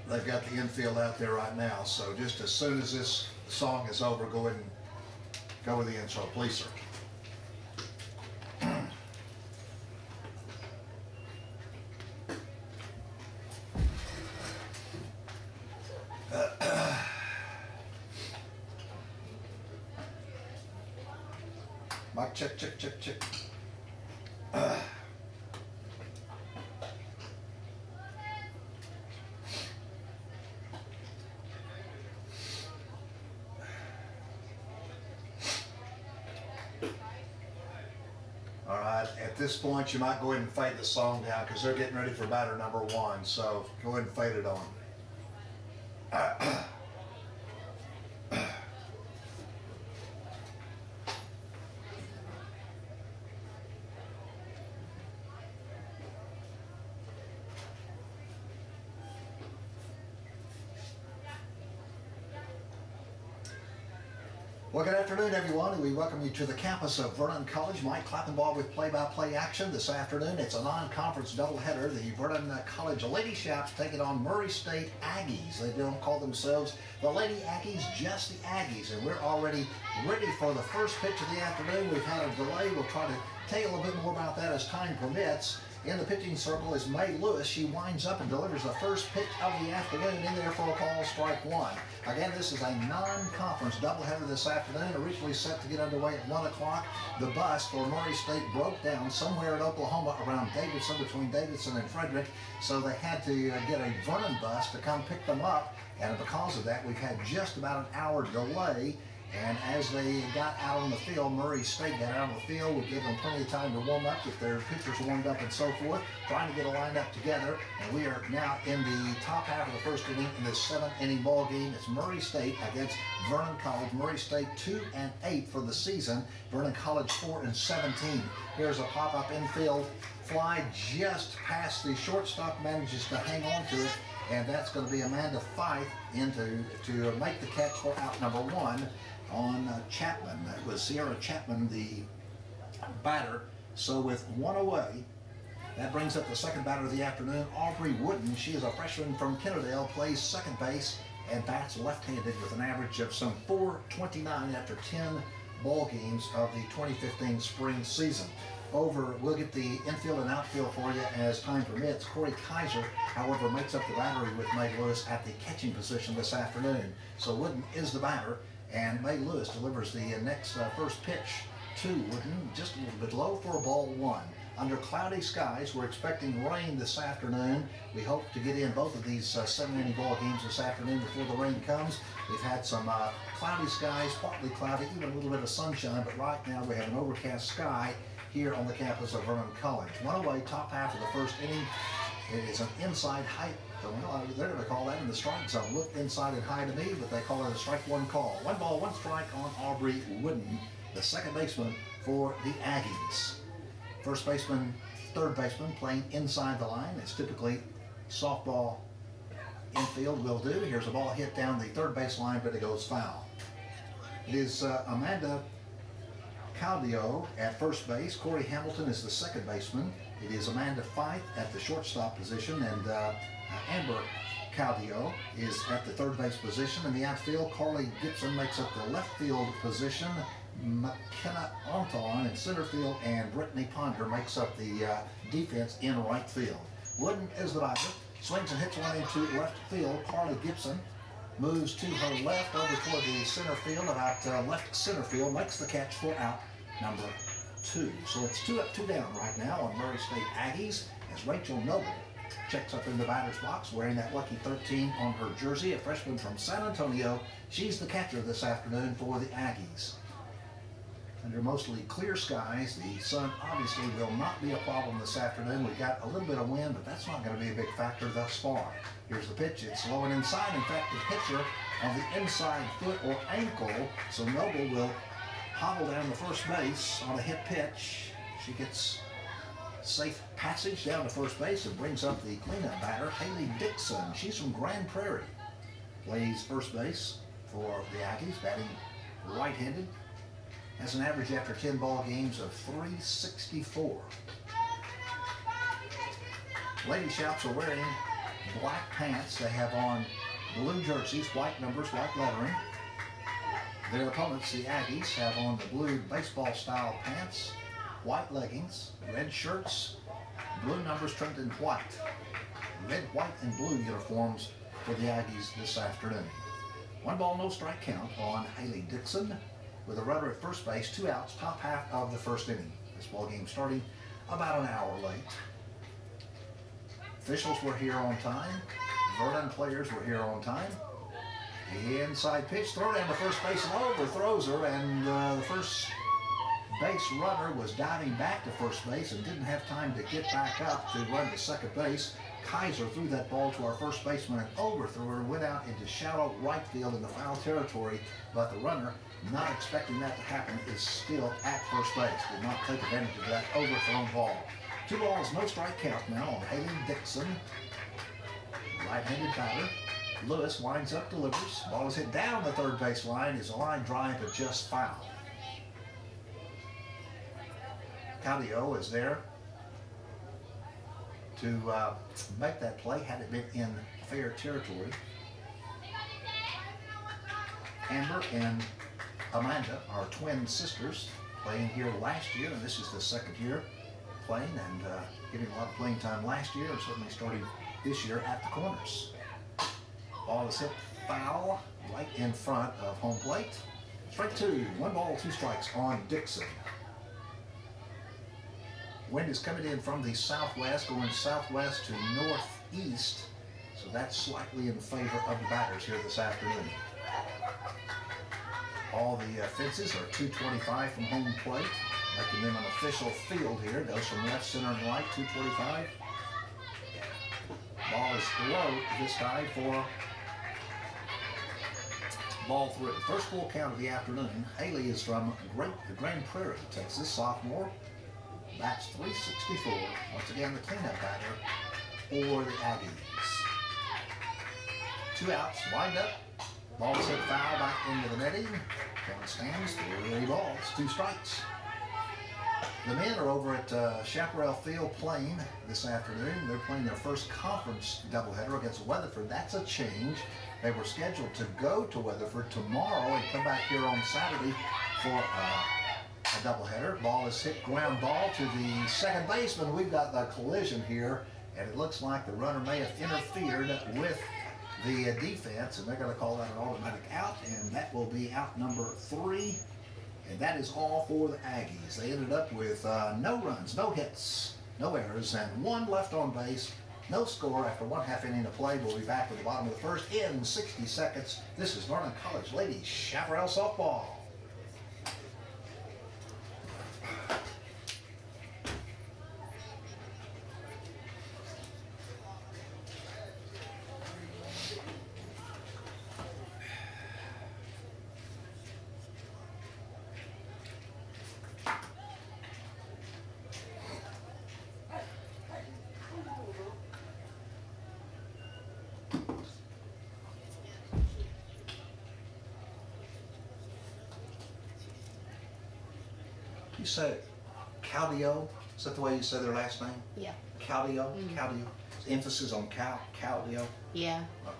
they've got the infield out there right now. So just as soon as this song is over, go ahead and go with the intro, please, sir. Mic check, check, check, check. All right, at this point, you might go ahead and fade the song down because they're getting ready for batter number one. So go ahead and fade it on. Well, good afternoon, everyone, and we welcome you to the campus of Vernon College. Mike Klappenball with play-by-play action this afternoon. It's a non-conference doubleheader. The Vernon College Lady Chaps taking on Murray State Aggies. They don't call themselves the Lady Aggies, just the Aggies, and we're already ready for the first pitch of the afternoon. We've had a delay. We'll try to tell you a little bit more about that as time permits. In the pitching circle is May Lewis. She winds up and delivers the first pitch of the afternoon in there for a call, strike one. Again, this is a non-conference doubleheader this afternoon, originally set to get underway at 1 o'clock. The bus for Murray State broke down somewhere in Oklahoma around Davidson, between Davidson and Frederick, so they had to get a Vernon bus to come pick them up, and because of that, we've had just about an hour delay. And as they got out on the field, Murray State got out on the field. We gave them plenty of time to warm up, get their pitchers warmed up and so forth, trying to get a lineup together. And we are now in the top half of the first inning in this 7th-inning ball game. It's Murray State against Vernon College. Murray State 2-8 for the season. Vernon College 4-17. Here's a pop-up infield fly just past the shortstop, manages to hang on to it. And that's going to be Amanda Fife to make the catch for out number one on Chapman. That was Sierra Chapman, the batter. So with one away, that brings up the second batter of the afternoon, Aubrey Wooden. She is a freshman from Kennedale, plays second base, and bats left-handed with an average of some .429 after 10 ball games of the 2015 spring season. We'll get the infield and outfield for you as time permits. Corey Kaiser, however, makes up the battery with May Lewis at the catching position this afternoon. So Wooden is the batter, and May Lewis delivers the next first pitch to Wooden, just a little bit low for a ball one. Under cloudy skies, we're expecting rain this afternoon. We hope to get in both of these 7-inning ball games this afternoon before the rain comes. We've had some cloudy skies, partly cloudy, even a little bit of sunshine, but right now we have an overcast sky here on the campus of Vernon College. One away, top half of the first inning. It is an inside height. Well, they're going to call that in the strike zone. Looked inside and high to me, but they call it a strike one call. 1 ball, 1 strike on Aubrey Wooden, the second baseman for the Aggies. First baseman, third baseman playing inside the line. It's typically softball infield will do. Here's a ball hit down the third base line, but it goes foul. It is Amanda Caldio at first base. Corey Hamilton is the second baseman. It is Amanda Fife at the shortstop position, and Amber Caldio is at the third base position. In the outfield, Carly Gibson makes up the left field position. McKenna Anton in center field, and Brittany Ponder makes up the defense in right field. Wooden is the batter. Swings and hits one into left field. Carly Gibson moves to her left over toward the center field, about left center field, makes the catch for out number 2. So it's 2 up, 2 down right now on Murray State Aggies as Rachel Noble checks up in the batter's box wearing that lucky 13 on her jersey, a freshman from San Antonio. She's the catcher this afternoon for the Aggies. Under mostly clear skies, the sun obviously will not be a problem this afternoon. We've got a little bit of wind, but that's not going to be a big factor thus far. Here's the pitch. It's low and inside. In fact, the pitcher on the inside foot or ankle, so Noble will hobble down the first base on a hit pitch. She gets safe passage down to first base and brings up the cleanup batter, Haley Dixon. She's from Grand Prairie. Plays first base for the Aggies, batting right-handed. Has an average after 10 ball games of .364. Lady Chaps are wearing black pants. They have on blue jerseys, white numbers, white lettering. Their opponents, the Aggies, have on the blue baseball-style pants, white leggings, red shirts, blue numbers trimmed in white. Red, white, and blue uniforms for the Aggies this afternoon. 1 ball, no strike count on Haley Dixon with a runner at first base, 2 outs, top half of the first inning. This ball game starting about an hour late. Officials were here on time. Vernon players were here on time. The inside pitch, throw down to first base and overthrows her, and the first base runner was diving back to first base and didn't have time to get back up to run to second base. Kaiser threw that ball to our first baseman and overthrew her, went out into shallow right field in the foul territory, but the runner, not expecting that to happen, is still at first base. Did not take advantage of that overthrown ball. 2 balls, no strike count now on Haley Dixon. Right-handed batter. Lewis winds up, delivers. Ball is hit down the third base line. Is a line drive, but just foul. Caudio is there to make that play had it been in fair territory. Amber and Amanda are twin sisters, playing here last year, and this is the second year playing and getting a lot of playing time last year, and certainly starting this year at the corners. Ball is hit foul right in front of home plate. Strike 2, 1 ball, 2 strikes on Dixon. Wind is coming in from the southwest, going southwest to northeast, so that's slightly in favor of the batters here this afternoon. All the fences are 225 from home plate, making them an official field here. Goes from left, center, and right, 225. Ball is low this time for ball 3. First full count of the afternoon. Haley is from Grand Prairie, Texas, sophomore. Bats .364. Once again, the cleanup batter for the Aggies. 2 outs, wind up. Ball is hit foul back into the netting. Down stands, 3 balls, 2 strikes. The men are over at Chaparral Field playing this afternoon. They're playing their first conference doubleheader against Weatherford. That's a change. They were scheduled to go to Weatherford tomorrow and come back here on Saturday for a doubleheader. Ball is hit ground ball to the second baseman. We've got the collision here, and it looks like the runner may have interfered with the defense, and they're going to call that an automatic out, and that will be out number 3. And that is all for the Aggies. They ended up with no runs, no hits, no errors, and 1 left on base. No score after 1/2 inning of play. We'll be back at the bottom of the first in 60 seconds. This is Vernon College Ladies Chaparral Softball. You say Caudio? Is that the way you say their last name? Yeah. Caudio? Caudio. Emphasis on Caudio? Yeah. Okay.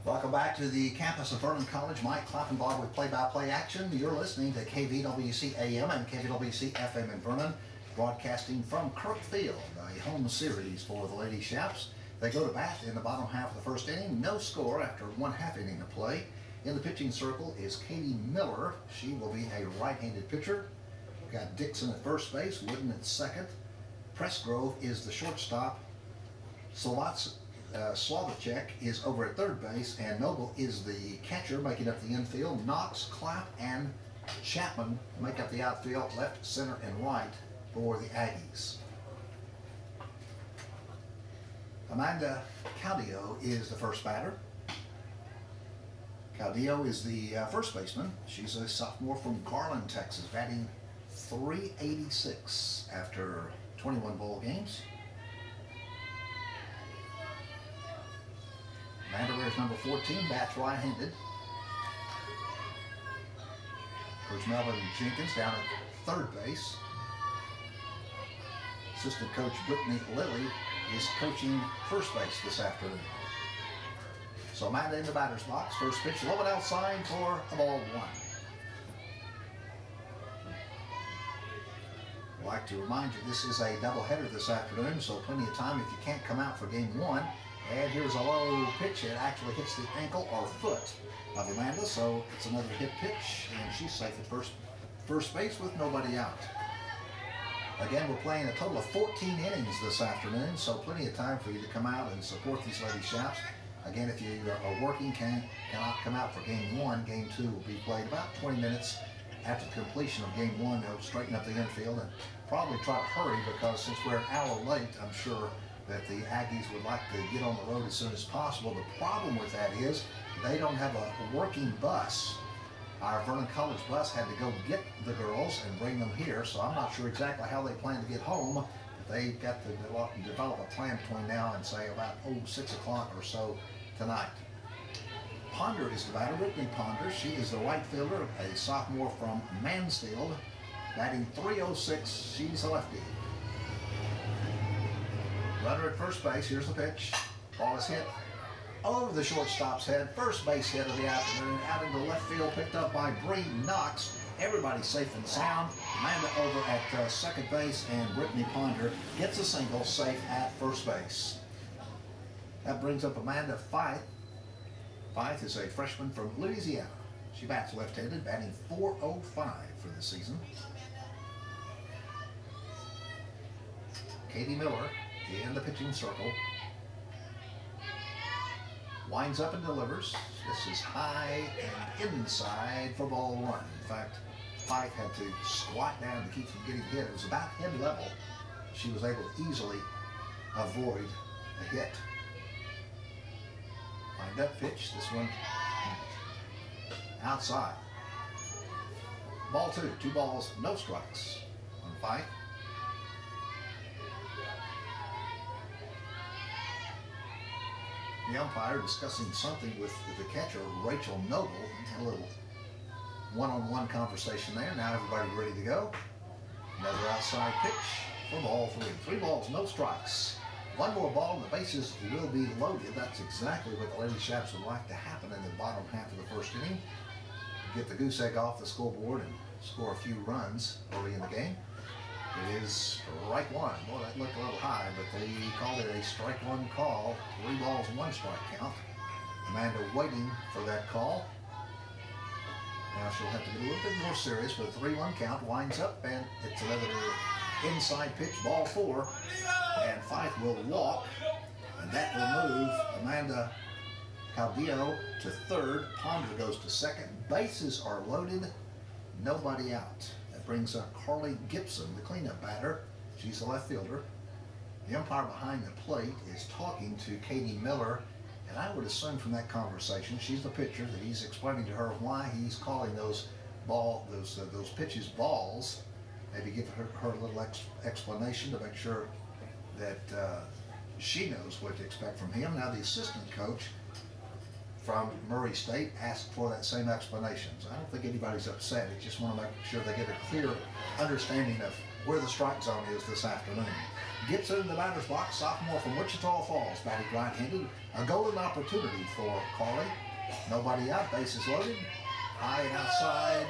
Welcome back to the campus of Vernon College. Mike Klappenbach with play-by-play action. You're listening to KVWC AM and KVWC FM in Vernon, broadcasting from Kirk Field, a home series for the Lady Chaps. They go to bat in the bottom half of the first inning. No score after 1/2 inning of play. In the pitching circle is Katie Miller. She will be a right-handed pitcher. We've got Dixon at first base, Wooden at second. Pressgrove is the shortstop. Slavacek is over at third base, and Noble is the catcher, making up the infield. Knox, Clapp, and Chapman make up the outfield, left, center, and right for the Aggies. Amanda Caudio is the first batter. Caudio is the first baseman. She's a sophomore from Garland, Texas, batting .386 after 21 bowl games. Amanda wears number 14, bats right-handed. Coach Melvin Jenkins down at third base. Assistant coach Brittany Lilly is coaching first base this afternoon. So Amanda in the batter's box. First pitch, low and outside for a ball one. I'd like to remind you this is a doubleheader this afternoon, so plenty of time if you can't come out for game one. And here's a low pitch. It actually hits the ankle or foot of Amanda, so it's another hit pitch, and she's safe at first base with nobody out. Again, we're playing a total of 14 innings this afternoon, so plenty of time for you to come out and support these Lady Chaps. Again, if you are working, cannot come out for game one, game two will be played about 20 minutes after completion of game one. They'll straighten up the infield and probably try to hurry, because since we're an hour late, I'm sure that the Aggies would like to get on the road as soon as possible. The problem with that is they don't have a working bus. Our Vernon College bus had to go get the girls and bring them here, so I'm not sure exactly how they plan to get home. But they've got to develop a plan between now and say about 6 o'clock or so tonight. Ponder is the batter, Brittany Ponder. She is the right fielder, a sophomore from Mansfield, batting .306. She's a lefty. Runner at first base. Here's the pitch. Ball is hit over the shortstop's head. First base hit of the afternoon. Out into left field, picked up by Bree Knox. Everybody's safe and sound. Amanda over at second base, and Brittany Ponder gets a single, safe at first base. That brings up Amanda Fife. Fife is a freshman from Louisiana. She bats left-handed, batting .405 for the season. Katie Miller in the pitching circle. Winds up and delivers. This is high and inside for ball one. In fact, Fife had to squat down to keep from getting hit. It was about head level. She was able to easily avoid a hit. Wind up pitch. This one outside. Ball two. 2 balls, no strikes on Fife. The umpire discussing something with the catcher, Rachel Noble. A little one-on-one conversation there. Now everybody ready to go. Another outside pitch for ball 3. 3 balls, no strikes. One more ball and the bases will be loaded. That's exactly what the Lady Chaps would like to happen in the bottom half of the first inning. Get the goose egg off the scoreboard and score a few runs early in the game. It is strike one. Boy, that looked a little high, but they called it a strike one call. 3 balls, 1 strike count. Amanda waiting for that call. Now she'll have to get a little bit more serious with a 3-1 count. Winds up, and it's another inside pitch, ball 4. And Fife will walk, and that will move Amanda Caudillo to third. Ponder goes to second. Bases are loaded, nobody out. Brings up Carly Gibson, the cleanup batter. She's the left fielder. The umpire behind the plate is talking to Katie Miller, and I would assume from that conversation, she's the pitcher, that he's explaining to her why he's calling those pitches balls. Maybe give her a little explanation to make sure that she knows what to expect from him. Now the assistant coach from Murray State asked for that same explanation. So I don't think anybody's upset. They just want to make sure they get a clear understanding of where the strike zone is this afternoon. Gibson in the batter's box, sophomore from Wichita Falls, batting right-handed. A golden opportunity for Carly. Nobody out, bases loaded. High and outside,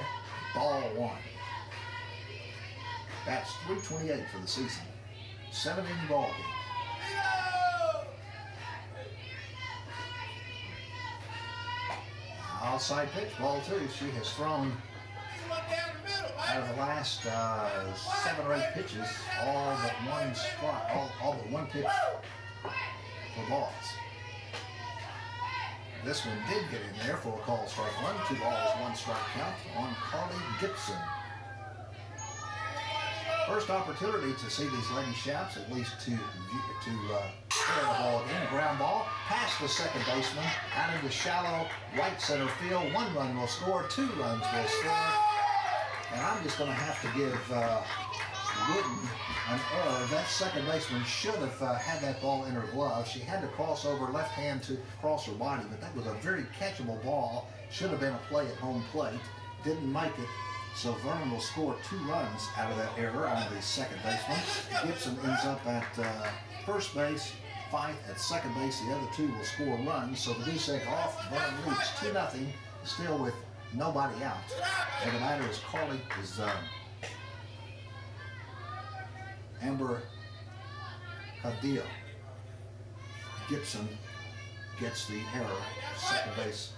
ball 1. That's .328 for the season. 7-inning ball game. Outside pitch, ball 2. She has thrown out of the last 7 or 8 pitches, all but 1 strike, all but 1 pitch for balls. This one did get in there for a call strike 1. 2 balls, 1 strike count on Carly Gibson. First opportunity to see these Lady Chaps, at least to play the ball again. Ground ball past the second baseman, out into shallow right center field. 1 run will score, 2 runs will score. And I'm just going to have to give wouldn't. An error. That second baseman should have had that ball in her glove. She had to cross over left hand to cross her body, but that was a very catchable ball. Should have been a play at home plate. Didn't make it. So Vernon will score 2 runs out of that error on the second baseman. Gibson ends up at first base. Fife at second base. The other 2 will score runs. So the deuce egg off. Vernon leads 2-0, still with nobody out. And the batter is Amber Cadillo. Gibson gets the error. Second base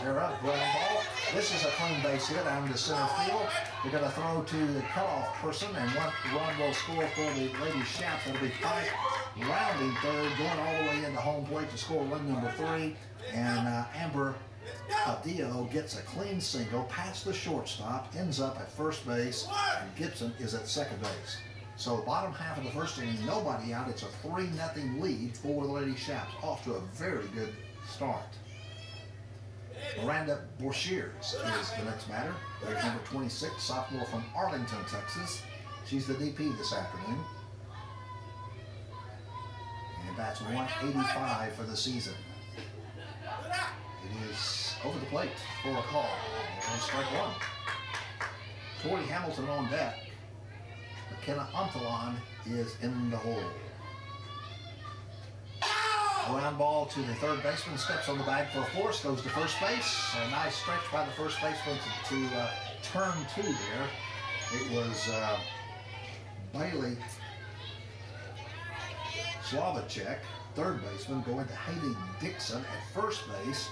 error. Ground ball. This is a clean base hit out into center field. They're going to throw to the cutoff person, and 1 run will score for the Lady Shaps. That'll be Fife rounding third, going all the way into home plate to score run number 3. And Amber Cadillo gets a clean single past the shortstop, ends up at first base, and Gibson is at second base. So bottom half of the first inning, nobody out. It's a 3-0 lead for the Lady Shaps. Off to a very good start. Miranda Borshears is the next batter. Grade number 26, sophomore from Arlington, Texas. She's the DP this afternoon. And that's 185 for the season. It is over the plate for a call. And strike 1. Tori Hamilton on deck. McKenna Antolon is in the hole. Ground ball to the third baseman, steps on the bag for a force, goes to first base. A nice stretch by the first baseman to turn 2 there. It was Bailey Slavacek, third baseman, going to Hayley Dixon at first base,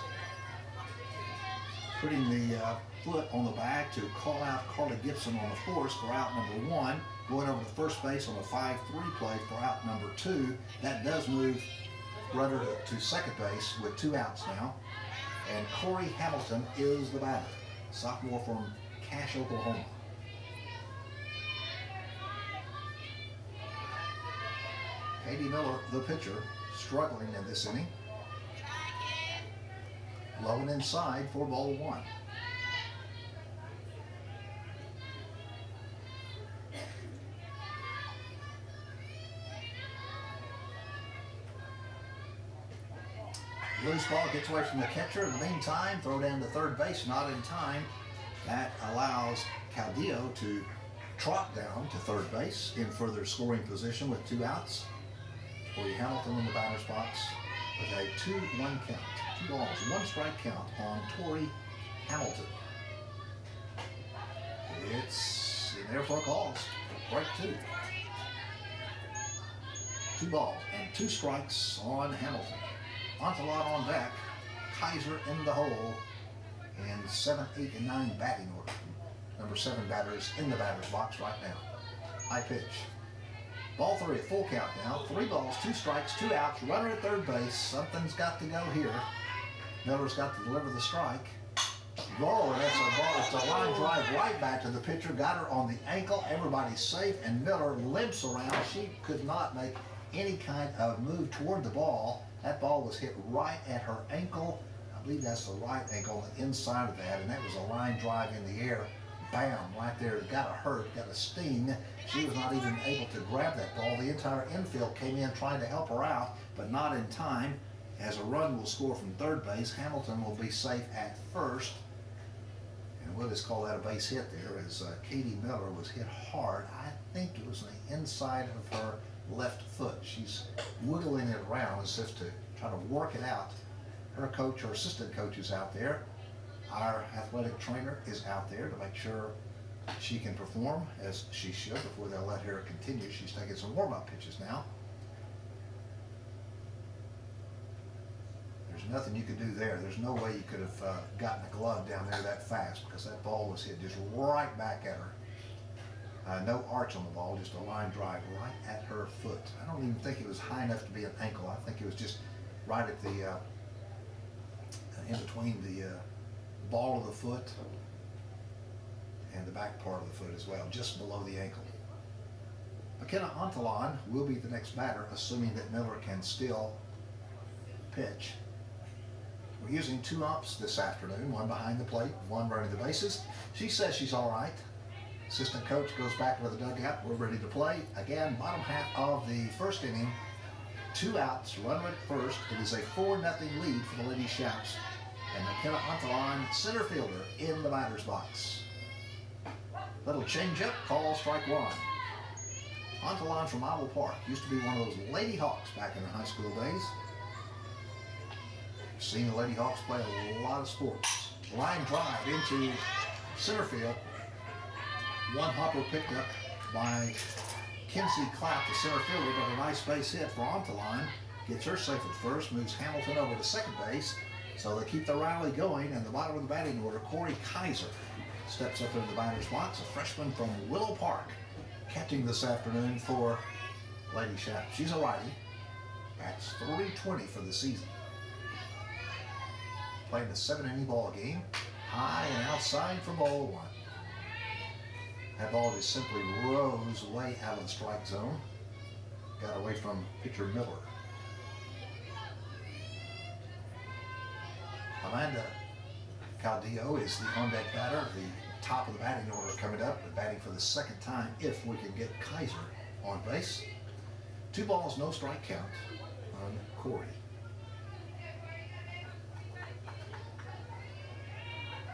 putting the foot on the bag to call out Carly Gibson on the force for out number 1, going over to first base on a 5-3 play for out number 2. That does move runner to second base with 2 outs now. And Corey Hamilton is the batter, sophomore from Cache, Oklahoma. Katie Miller, the pitcher, struggling in this inning. Low and inside for ball 1. Loose ball gets away from the catcher. In the meantime, throw down to third base, not in time. That allows Cadillo to trot down to third base in further scoring position with 2 outs. Corey Hamilton in the batter's box with a 2-1 count. 2 balls, 1 strike count on Tori Hamilton. It's in there for a call. Break 2. 2 balls and 2 strikes on Hamilton. Antolon on deck, Kaiser in the hole, and 7, 8, and 9 batting order. Number 7 batters in the batter's box right now. High pitch. Ball 3, a full count now. 3 balls, 2 strikes, 2 outs. Runner at third base. Something's got to go here. Miller's got to deliver the strike. Roll, and that's a ball. It's a line drive right back to the pitcher. Got her on the ankle. Everybody's safe, and Miller limps around. She could not make any kind of move toward the ball. That ball was hit right at her ankle. I believe that's the right ankle on the inside of that, and that was a line drive in the air. Bam, right there. It got a hurt, got a sting. She was not even able to grab that ball. The entire infield came in trying to help her out, but not in time. As a run will score from third base, Hamilton will be safe at first. And we'll just call that a base hit there, as Katie Miller was hit hard. I think it was on the inside of her left foot. She's wiggling it around as if to try to work it out. Her coach or assistant coach is out there. Our athletic trainer is out there to make sure she can perform as she should before they'll let her continue. She's taking some warm-up pitches now. There's nothing you could do there. There's no way you could have gotten a glove down there that fast, because that ball was hit just right back at her. No arch on the ball, just a line drive right at her foot. I don't even think it was high enough to be an ankle. I think it was just right at the, in between the ball of the foot and the back part of the foot as well, just below the ankle. McKenna Antolon will be the next batter, assuming that Miller can still pitch. We're using 2 umps this afternoon, 1 behind the plate, 1 running the bases. She says she's all right. Assistant coach goes back to the dugout. We're ready to play. Again, bottom half of the first inning. 2 outs, runner at first. It is a 4-0 lead for the Lady Shaps. And McKenna Antolon, center fielder, in the batter's box. Little change-up, call strike one. Antolon from Oval Park used to be one of those Lady Hawks back in her high school days. Seen the Lady Hawks play a lot of sports. Line drive into center field. One hopper picked up by Kinsey Clapp, the center fielder, but a nice base hit for Antolon. Gets her safe at first, moves Hamilton over to second base. So they keep the rally going, and the bottom of the batting order, Corey Kaiser steps up into the batter's box, a freshman from Willow Park, catching this afternoon for Lady Shaps. She's a righty. That's .320 for the season. Playing a 7-inning ball game, high and outside for ball one. That ball just simply rose way out of the strike zone. Got away from pitcher Miller. Amanda Caudillo is the on-deck batter, the top of the batting order coming up, but batting for the second time if we can get Kaiser on base. 2 balls, no strike count on Corey.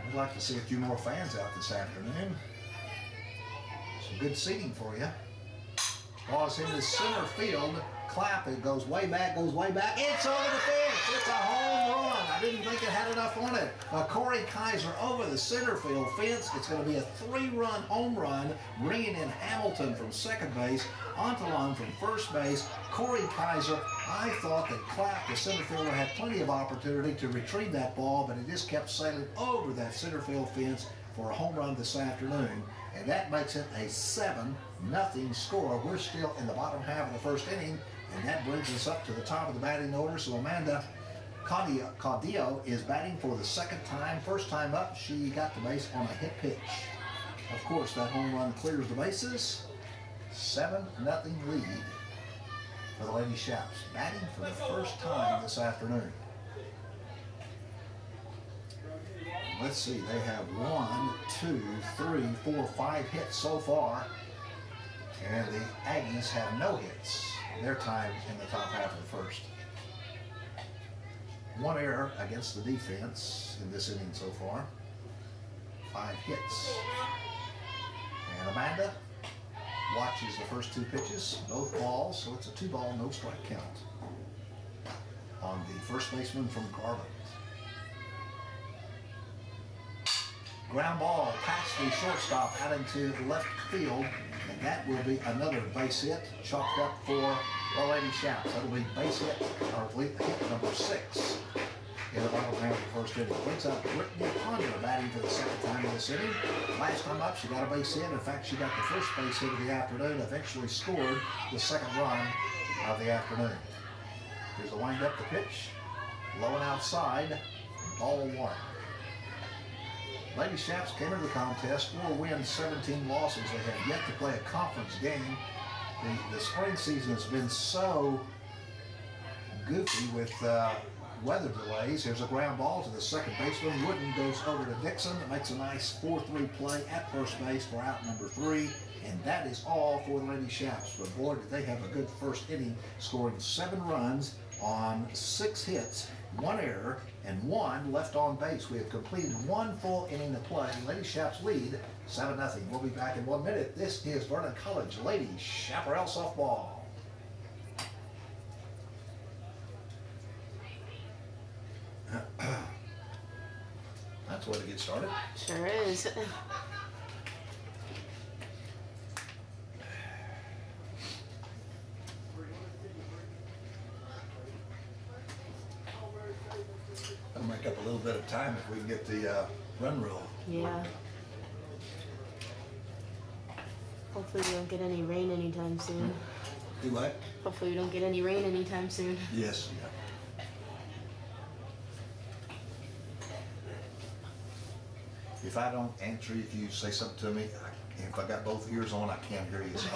I'd like to see a few more fans out this afternoon. Some good seating for you. Ball is into center field. Clap, it goes way back, It's over the fence. It's a home run. I didn't think it had enough on it. Corey Kaiser over the center field fence. It's going to be a 3-run home run, bringing in Hamilton from second base, Antolon from first base, Corey Kaiser. I thought that Clapp, the center fielder, had plenty of opportunity to retrieve that ball, but it just kept sailing over that center field fence for a home run this afternoon. And that makes it a 7-0 score. We're still in the bottom half of the first inning, and that brings us up to the top of the batting order. So Amanda Caudillo is batting for the second time. First time up, she got the base on a hit pitch. Of course, that home run clears the bases. 7-0 lead for the Lady Shaps, batting for the first time this afternoon. Let's see, they have 1, 2, 3, 4, 5 hits so far. And the Aggies have no hits their time in the top half of the first. 1 error against the defense in this inning so far. 5 hits. And Amanda watches the first 2 pitches, both balls, so it's a 2-ball, no strike count on the first baseman from Garland. Ground ball past the shortstop out into left field, and that will be another base hit, chalked up for the Lady Shaps. That'll be base hit, or hit number 6 in the bottom half of the first inning. Brings up Brittany Ponder batting for the second time in this inning. Last time up, she got a base hit. In fact, she got the first base hit of the afternoon, eventually scored the second run of the afternoon. Here's a wind up the pitch, low and outside, ball 1. Lady Shaps came into the contest, 4 wins, 17 losses. They have yet to play a conference game. The spring season has been so goofy with weather delays. Here's a ground ball to the second baseman. Wooden goes over to Dixon. It makes a nice 4-3 play at first base for out number 3. And that is all for the Lady Shaps. But boy, did they have a good first inning, scoring 7 runs on 6 hits, 1 error, and 1 left on base. We have completed 1 full inning of play. Lady Shaps lead 7-0. We'll be back in 1 minute. This is Vernon College Lady Chaparral Softball. That's the way to get started. Sure is. That'll make up a little bit of time if we can get the run rule. Yeah. Hopefully we don't get any rain anytime soon. Do what? Hopefully we don't get any rain anytime soon. Yes, yeah. If I don't answer, if you say something to me, if I got both ears on, I can't hear you. So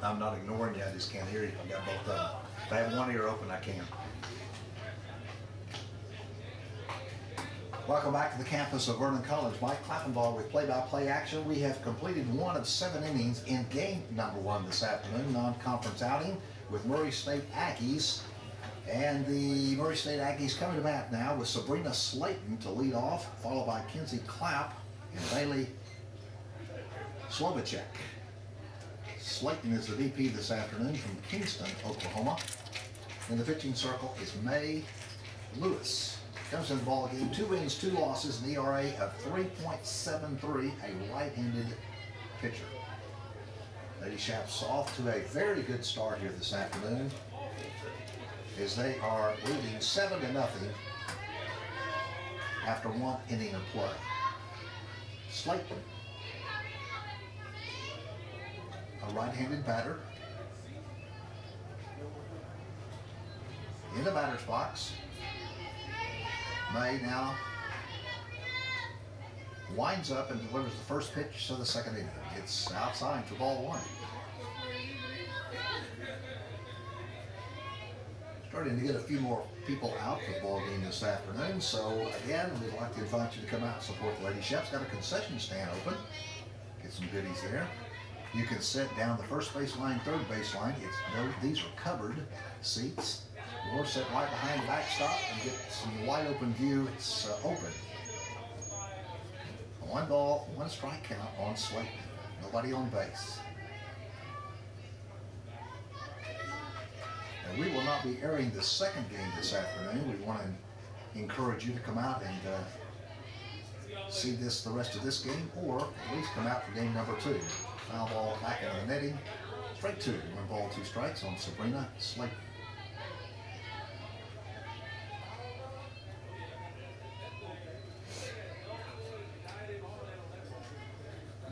I'm not ignoring you, I just can't hear you if I got both of them. If I have one ear open, I can. Welcome back to the campus of Vernon College. Mike Klappenball with play-by-play action. We have completed 1 of 7 innings in game number 1 this afternoon, non-conference outing with Murray State Aggies. And the Murray State Aggies coming to bat now with Sabrina Slayton to lead off, followed by Kinsey Clapp and Bailey Slovacek. Slayton is the DP this afternoon from Kingston, Oklahoma. In the pitching circle is May Lewis. Comes in the ball game, 2 wins, 2 losses, an ERA of 3.73, a right-handed pitcher. Lady Shaps off to a very good start here this afternoon as they are leading 7-0 after 1 inning of play. Slayton, a right-handed batter, in the batter's box. May now winds up and delivers the first pitch of the second inning. It's outside for ball 1. Starting to get a few more people out for the ball game this afternoon, so again, we'd like to invite you to come out and support the Lady Chefs. Got a concession stand open. Get some goodies there. You can sit down the first base line, third base line. These are covered seats. Or sit right behind the backstop and get some wide open view. It's open. 1 ball, 1 strike count on Slayton. Nobody on base. And we will not be airing the second game this afternoon. We want to encourage you to come out and see the rest of this game, or at least come out for game number 2. Foul ball back into the netting. Strike 2. 1 ball, 2 strikes on Sabrina Slayton.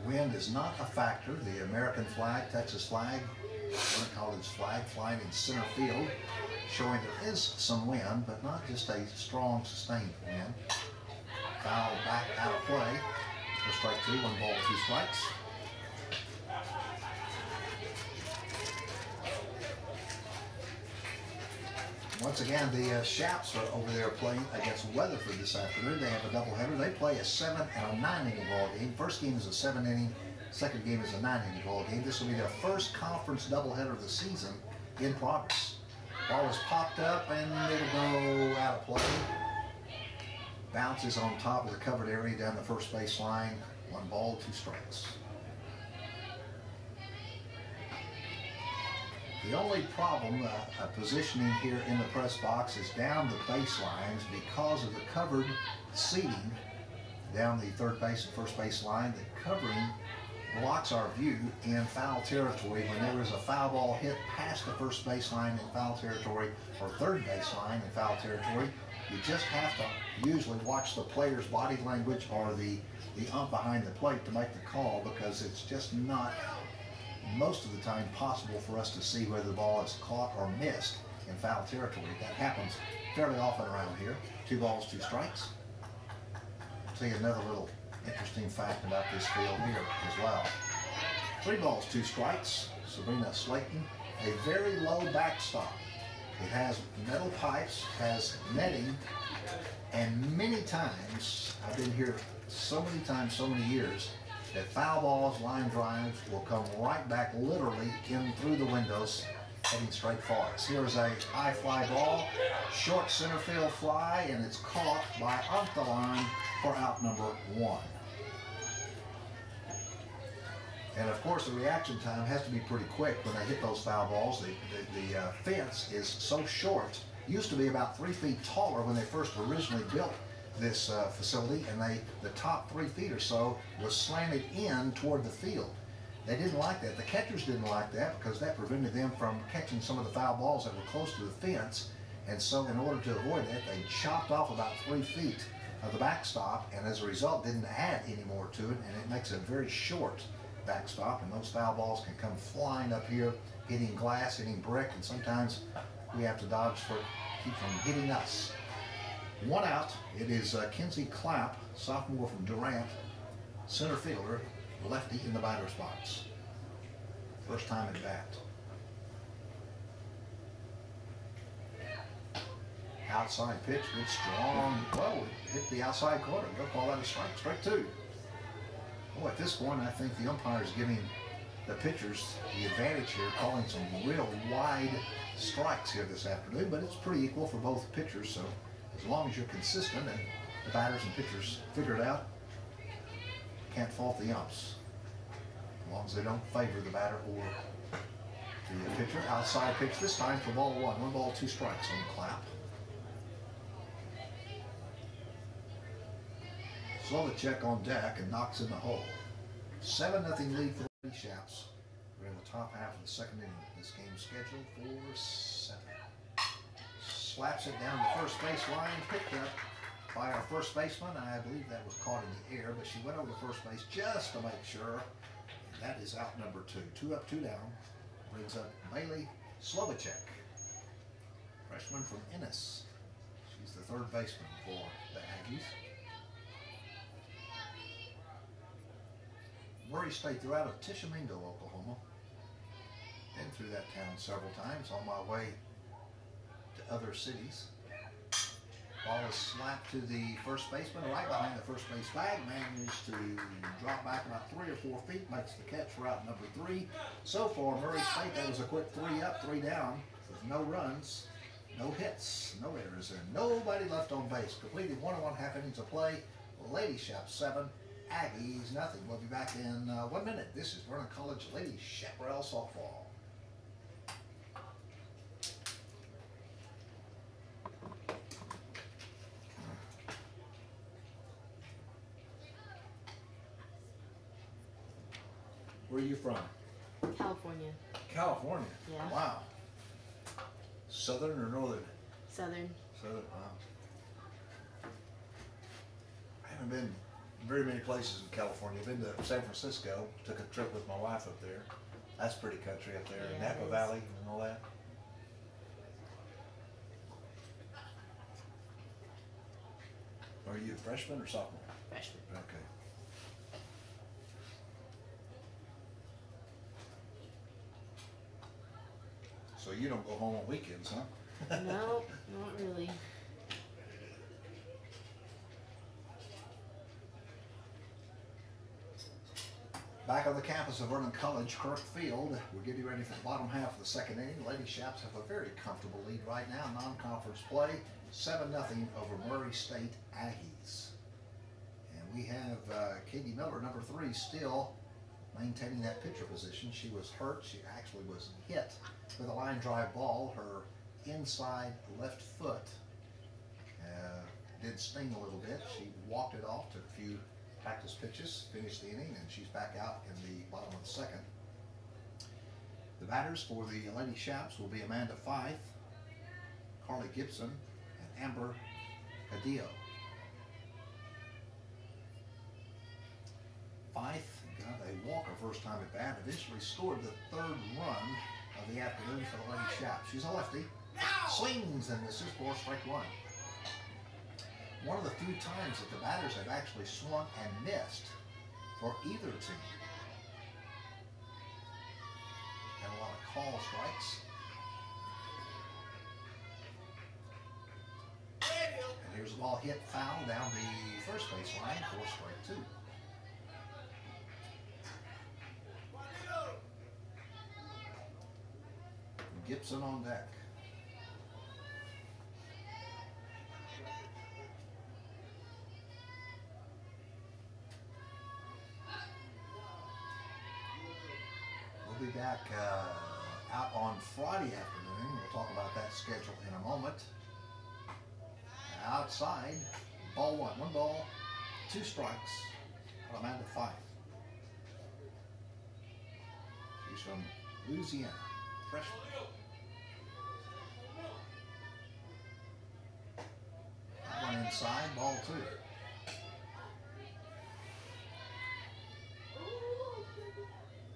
Wind is not a factor. The American flag, Texas flag, Vernon College flag flying in center field, showing there is some wind, but not just a strong, sustained wind. Foul back out of play for strike 2, 1 ball, 2 strikes. Once again, the Shaps are over there playing against Weatherford this afternoon. They have a doubleheader. They play a 7 and a 9 inning ball game. First game is a 7 inning. Second game is a 9 inning ball game. This will be their first conference doubleheader of the season in progress. Ball is popped up and it'll go out of play. Bounces on top of the covered area down the first base line. 1 ball, 2 strikes. The only problem positioning here in the press box is down the baselines because of the covered seating down the third base and first base line. The covering blocks our view in foul territory when there is a foul ball hit past the first baseline in foul territory or third baseline in foul territory. You just have to usually watch the player's body language or the ump behind the plate to make the call, because it's just not most of the time possible for us to see whether the ball is caught or missed in foul territory. That happens fairly often around here. 2 balls, 2 strikes. I'll tell you another little interesting fact about this field here as well. 3 balls, 2 strikes. Sabrina Slayton, a very low backstop. It has metal pipes, has netting, and many times, I've been here so many times, so many years, that foul balls, line drives will come right back literally in through the windows, heading straight for us. Here's a high fly ball, short center field fly, and it's caught by off the line for out number 1. And of course, the reaction time has to be pretty quick when they hit those foul balls. The fence is so short. Used to be about 3 feet taller when they first originally built this facility, and the top 3 feet or so was slanted in toward the field. They didn't like that. The catchers didn't like that because that prevented them from catching some of the foul balls that were close to the fence. And so in order to avoid that, they chopped off about 3 feet of the backstop, and as a result didn't add any more to it, and it makes a very short backstop, and those foul balls can come flying up here, hitting glass, hitting brick, and sometimes we have to dodge for keep from hitting us. 1 out. It is Kinsey Clapp, sophomore from Durant, center fielder, lefty in the batter's box. First time at bat. Outside pitch, good strong. Whoa, it hit the outside corner. We'll call that a strike. Strike two. Well, at this point, I think the umpire is giving the pitchers the advantage here, calling some real wide strikes here this afternoon, but it's pretty equal for both pitchers, so as long as you're consistent and the batters and pitchers figure it out, can't fault the umps. As long as they don't favor the batter or the pitcher. Outside pitch this time for ball one. 1 ball, 2 strikes on the clap. Slovacek on deck and knocks in the hole. 7-0 lead for the Shaps. We're in the top half of the second inning. This game scheduled for 7. Slaps it down the first base line, picked up by our first baseman. I believe that was caught in the air, but she went over to first base just to make sure. And that is out number 2. 2 up, 2 down. Brings up Bailey Slovacek, freshman from Ennis. She's the third baseman for the Aggies. Murray State, they're out of Tishomingo, Oklahoma. Been through that town several times on my way to other cities. Ball is slapped to the first baseman, right behind the first base bag. Managed to drop back about 3 or 4 feet, makes the catch for out number 3. So far, Murray State, that was a quick 3 up, 3 down, with no runs, no hits, no errors, and nobody left on base. Completed 1 1/2 innings of play. Lady Shaps 7, Aggies nothing. We'll be back in 1 minute. This is Vernon College Lady Chaparral Softball. Where are you from? California. California? Yeah. Wow. Southern or northern? Southern. Southern, wow. I haven't been very many places in California. I've been to San Francisco. Took a trip with my wife up there. That's pretty country up there. Yeah, Napa Valley and all that. Are you a freshman or sophomore? Freshman. Okay. So you don't go home on weekends, huh? No, not really. Back on the campus of Vernon College, Kirk Field. We're getting ready for the bottom half of the second inning. Lady Shaps have a very comfortable lead right now. Non-conference play, 7-0 over Murray State Aggies. And we have Katie Miller, number 3, still maintaining that pitcher position. She was hurt. She actually was hit with a line drive ball. Her inside left foot did sting a little bit. She walked it off, took a few practice pitches, finished the inning, and she's back out in the bottom of the second. The batters for the Lady Shaps will be Amanda Fife, Carly Gibson, and Amber Cadillo. Fife got a walk her first time at bat, eventually scored the 3rd run of the afternoon for the Lady Shaps. She's a lefty, swings and misses for strike 1. One of the few times that the batters have actually swung and missed for either team. And a lot of call strikes. And here's a ball hit foul down the first base line for strike 2. Gibson on deck. We'll be back out on Friday afternoon. We'll talk about that schedule in a moment. Outside, ball 1. 1 ball, 2 strikes for Amanda Fife. She's from Louisiana, freshman. That one inside, ball 2.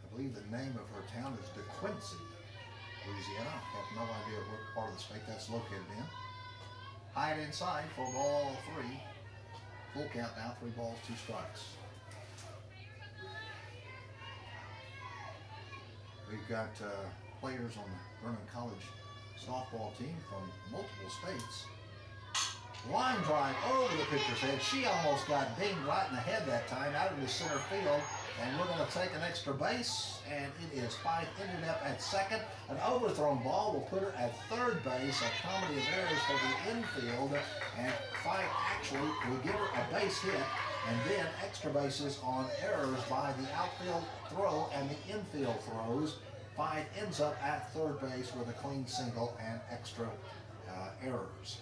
I believe the name of her town is DeQuincy, Louisiana. I have no idea what part of the state that's located in. High it inside for ball 3. Full count now, 3 balls, 2 strikes. We've got players on the Vernon College softball team from multiple states Line drive over the pitcher's head. She almost got dinged right in the head that time, out into center field. And we're going to take an extra base, and it is Fife ended up at second. An overthrown ball will put her at third base. A comedy of errors for the infield, and Fife actually will give her a base hit, and then extra bases on errors by the outfield throw and the infield throws. Fife ends up at third base with a clean single and extra errors.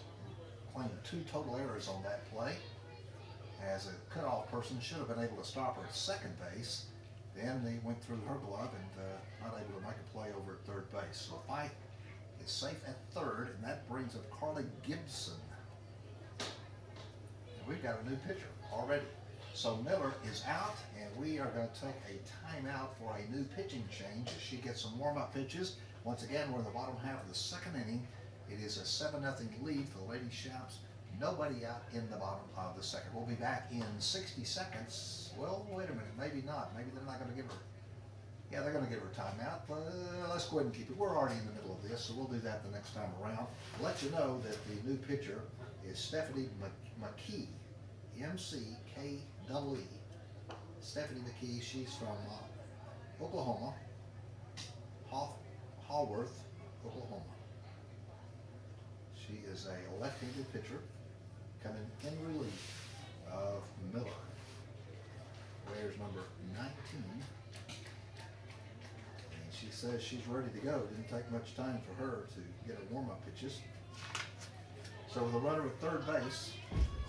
Claimed 2 total errors on that play, as a cutoff person should have been able to stop her at second base. Then they went through her glove and not able to make a play over at third base. So Fife is safe at third, and that brings up Carly Gibson. And we've got a new pitcher already. So Miller is out, and we are going to take a timeout for a new pitching change as she gets some warm-up pitches. Once again, we're in the bottom half of the second inning. It is a 7-0 lead for the Lady Schaps. Nobody out in the bottom of the second. We'll be back in 60 seconds. Well, wait a minute. Maybe not. Maybe they're not going to give her. Yeah, they're going to give her a timeout. Let's go ahead and keep it. We're already in the middle of this, so we'll do that the next time around. I'll let you know that the new pitcher is Stephanie McKee, M-C-K-E-E. Stephanie McKee. She's from Oklahoma, Haworth, Oklahoma. She is a left-handed pitcher coming in relief of Miller. Wears number 19. And she says she's ready to go. Didn't take much time for her to get her warm-up pitches. So with a runner at third base,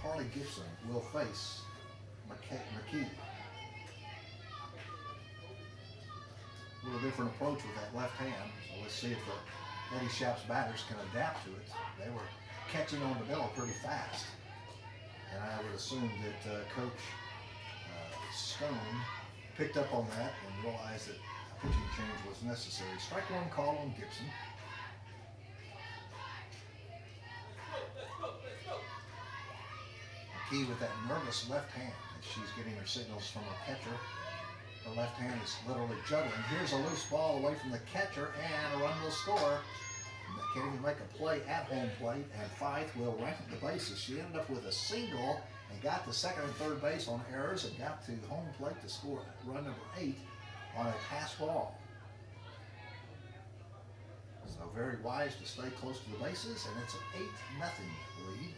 Carly Gibson will face McKee. A little different approach with that left hand. So let's see if the Lady Schaps batters can adapt to it. They were catching on the belly pretty fast. And I would assume that Coach Stone picked up on that and realized that a pitching change was necessary. Strike one call on Gibson. McKee with that nervous left hand as she's getting her signals from her catcher. Her left hand is literally juggling. Here's a loose ball away from the catcher, and a run will score. Can't even make a play at home plate, and Fife will rank the bases. She ended up with a single and got to second and third base on errors and got to home plate to score run number 8 on a pass ball. So very wise to stay close to the bases, and it's an 8-0 lead.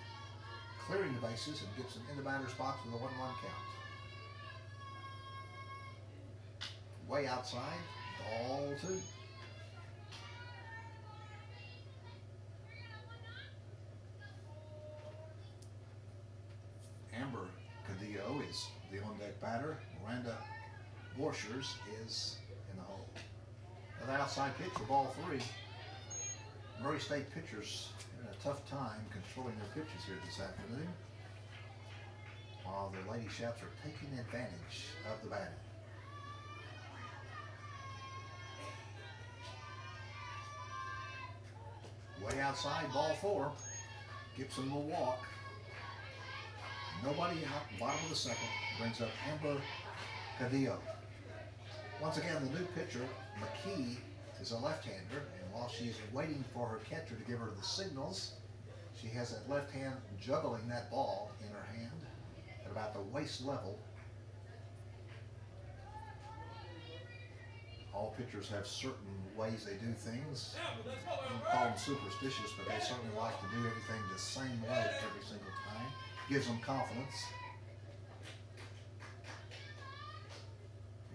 Clearing the bases, and Gibson in the batter's box with a 1-1 count. Way outside, ball 2. Amber Cadillo is the on-deck batter. Miranda Borchers is in the hole. Another outside pitch for ball 3. Murray State pitchers having a tough time controlling their pitches here this afternoon, while the Lady Schaps are taking advantage of the batting. Way outside, ball 4. Gibson will walk. Nobody out, bottom of the second, brings up Amber Cadillo. Once again, the new pitcher, McKee, is a left-hander, and while she's waiting for her catcher to give her the signals, she has that left hand juggling that ball in her hand at about the waist level. All pitchers have certain ways they do things. We don't call them superstitious, but they certainly like to do everything the same way every single time. Gives them confidence.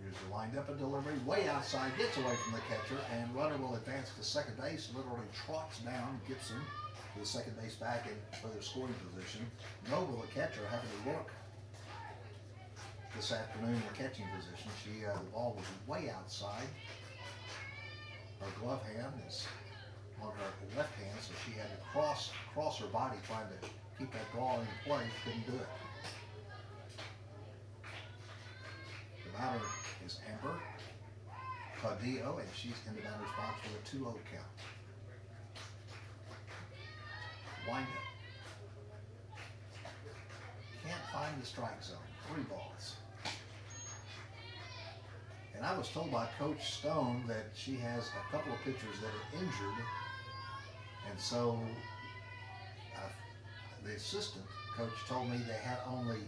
Here's the lined up and delivery. Way outside, gets away from the catcher, and runner will advance to second base. Literally trots down Gibson to the second base back in for their scoring position. Noble, the catcher, having to work this afternoon in the catching position. The ball was way outside. Her glove hand is on her left hand, so she had to cross her body trying to keep that ball in play. Couldn't do it. The batter is Amber Cadillo, and she's in the batter's box with a 2-0 count. Wind up. Can't find the strike zone. 3 balls. And I was told by Coach Stone that she has a couple of pitchers that are injured, and so the assistant coach told me they had only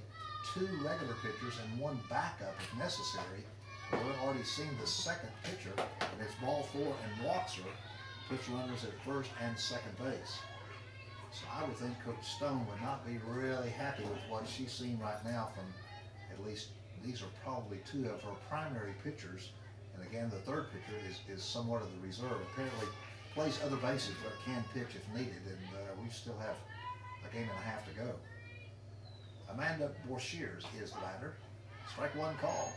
2 regular pitchers and 1 backup if necessary. Well, we've already seen the second pitcher, and it's ball 4, and Walkser puts runners at first and second base. So I would think Coach Stone would not be really happy with what she's seen right now from, at least these are probably 2 of her primary pitchers. And again, the third pitcher is somewhat of the reserve. Apparently plays other bases but can pitch if needed, and we still have a game and a half to go. Amanda Borshears is the batter. Strike 1 call.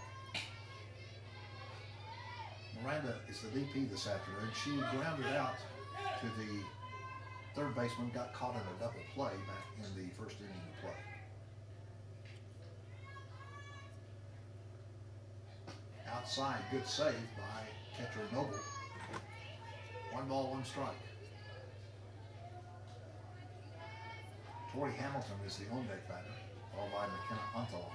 Miranda is the DP this afternoon. She grounded out to the third baseman, got caught in a double play back in the first inning of play. Outside, good save by catcher Noble. 1 ball, 1 strike. Tori Hamilton is the on-deck batter, followed by McKenna Untalon.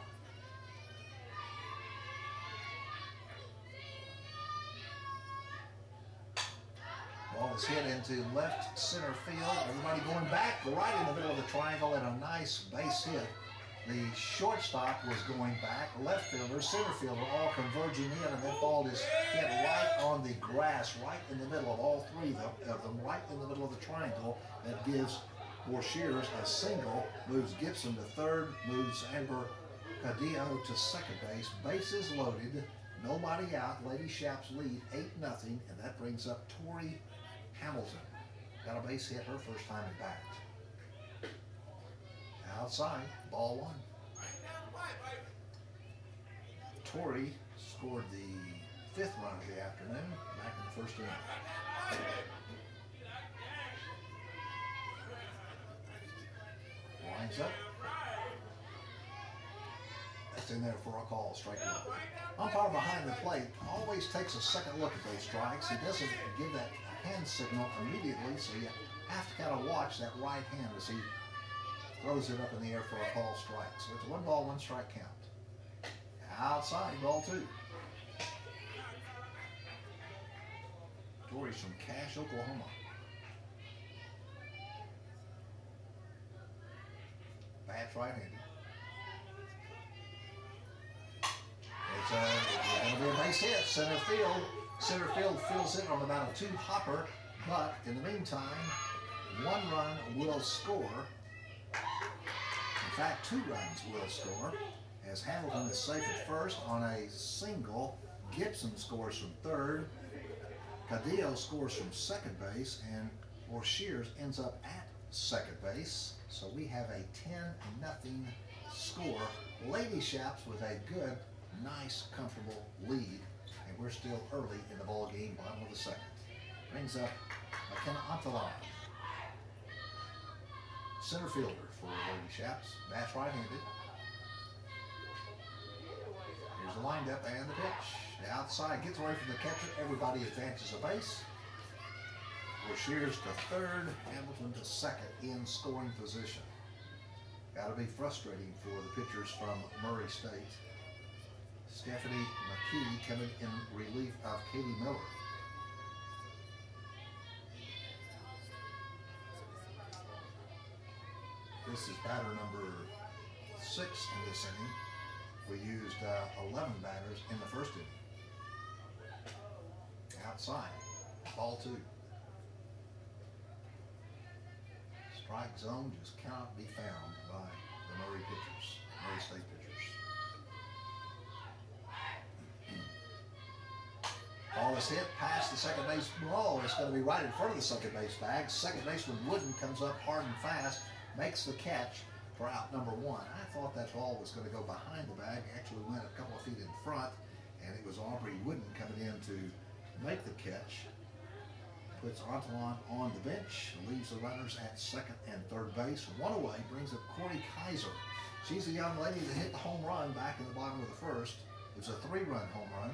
Ball is hit into left center field. Everybody going back right in the middle of the triangle, and a nice base hit. The shortstop was going back, left fielder, center fielder, all converging in, and that ball is hit right on the grass, right in the middle of all 3 of them, right in the middle of the triangle. That gives Borshears a single, moves Gibson to third, moves Amber Cadillo to second base. Bases loaded, nobody out. Lady Shaps lead 8-0, and that brings up Tori Hamilton. Got a base hit her first time at bat. Outside, ball 1. Tori scored the 5th run of the afternoon back in the first inning. Lines up. That's in there for a call, strike 1. Umpire behind the plate always takes a second look at those strikes. He doesn't give that hand signal immediately, so you have to kind of watch that right hand as he throws it up in the air for a call strike. So it's a 1 ball, 1 strike count. Outside, ball 2. Tori's from Cache, Oklahoma. Bats right-handed. It's going to be a base hit. Center field. Center field fills it on about a 2-hopper, but in the meantime, 1 run will score. In fact, 2 runs will score, as Hamilton is safe at first on a single. Gibson scores from third. Cadillo scores from second base, and Borshears ends up at second base. So we have a 10-0 score. Lady Shaps with a good, nice, comfortable lead, and we're still early in the ball game, bottom of the 2nd. Brings up McKenna Untalon, center fielder for Lady Shaps. Bats right-handed. Here's the windup and the pitch. Outside, gets away from the catcher. Everybody advances a base. Borshears to third, Hamilton to second in scoring position. Got to be frustrating for the pitchers from Murray State. Stephanie McKee coming in relief of Katie Miller. This is batter number 6 in this inning. We used 11 batters in the first inning. Outside, ball 2. Strike zone just cannot be found by the Murray pitchers, Murray State pitchers. Ball is hit past the second base. Oh, it's going to be right in front of the second base bag. Second baseman Wooden comes up hard and fast, makes the catch for out number 1. I thought that ball was going to go behind the bag. Actually went a couple of feet in front, and it was Aubrey Wooden coming in to make the catch. Puts Untalon on the bench, leaves the runners at second and third base. 1 away, brings up Corey Kaiser. She's the young lady that hit the home run back in the bottom of the first. It was a 3-run home run.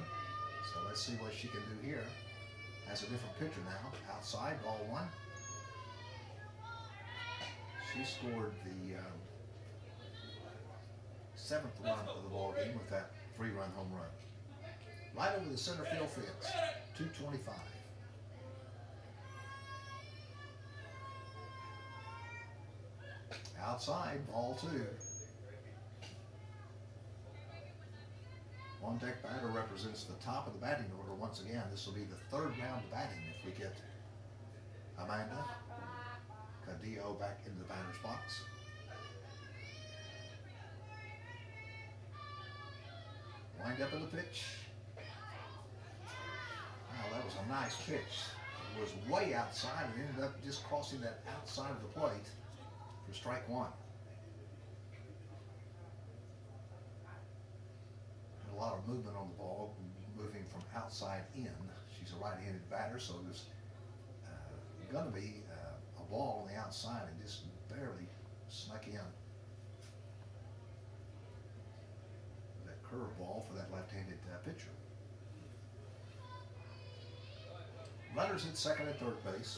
So let's see what she can do here. Has a different pitcher now. Outside, ball 1. She scored the 7th run of the ball game with that 3-run home run. Right over the center field fence. 225. Outside, ball 2. On deck batter represents the top of the batting order once again. This will be the 3rd round of batting if we get Amanda Cadillo back into the batter's box. Wind up in the pitch. Wow, that was a nice pitch. It was way outside and ended up just crossing that outside of the plate for strike 1. A lot of movement on the ball, moving from outside in. She's a right-handed batter, so it was going to be a ball on the outside and just barely snuck in. That curveball for that left-handed pitcher. Runners at second and third base.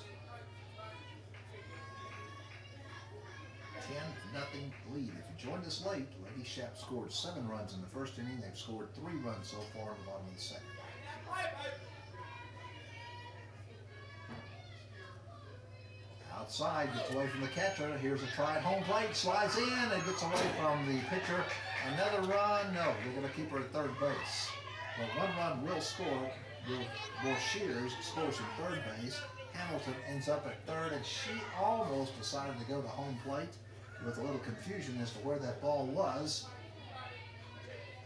10-0 lead. If you joined us late, Lady Shap scored 7 runs in the first inning. They've scored 3 runs so far in the bottom of the second. Outside, gets away from the catcher. Here's a try at home plate, slides in and gets away from the pitcher. Another run, no, they're going to keep her at third base. But 1 run will score. Will Shears scores from third base. Hamilton ends up at third, and she almost decided to go to home plate with a little confusion as to where that ball was.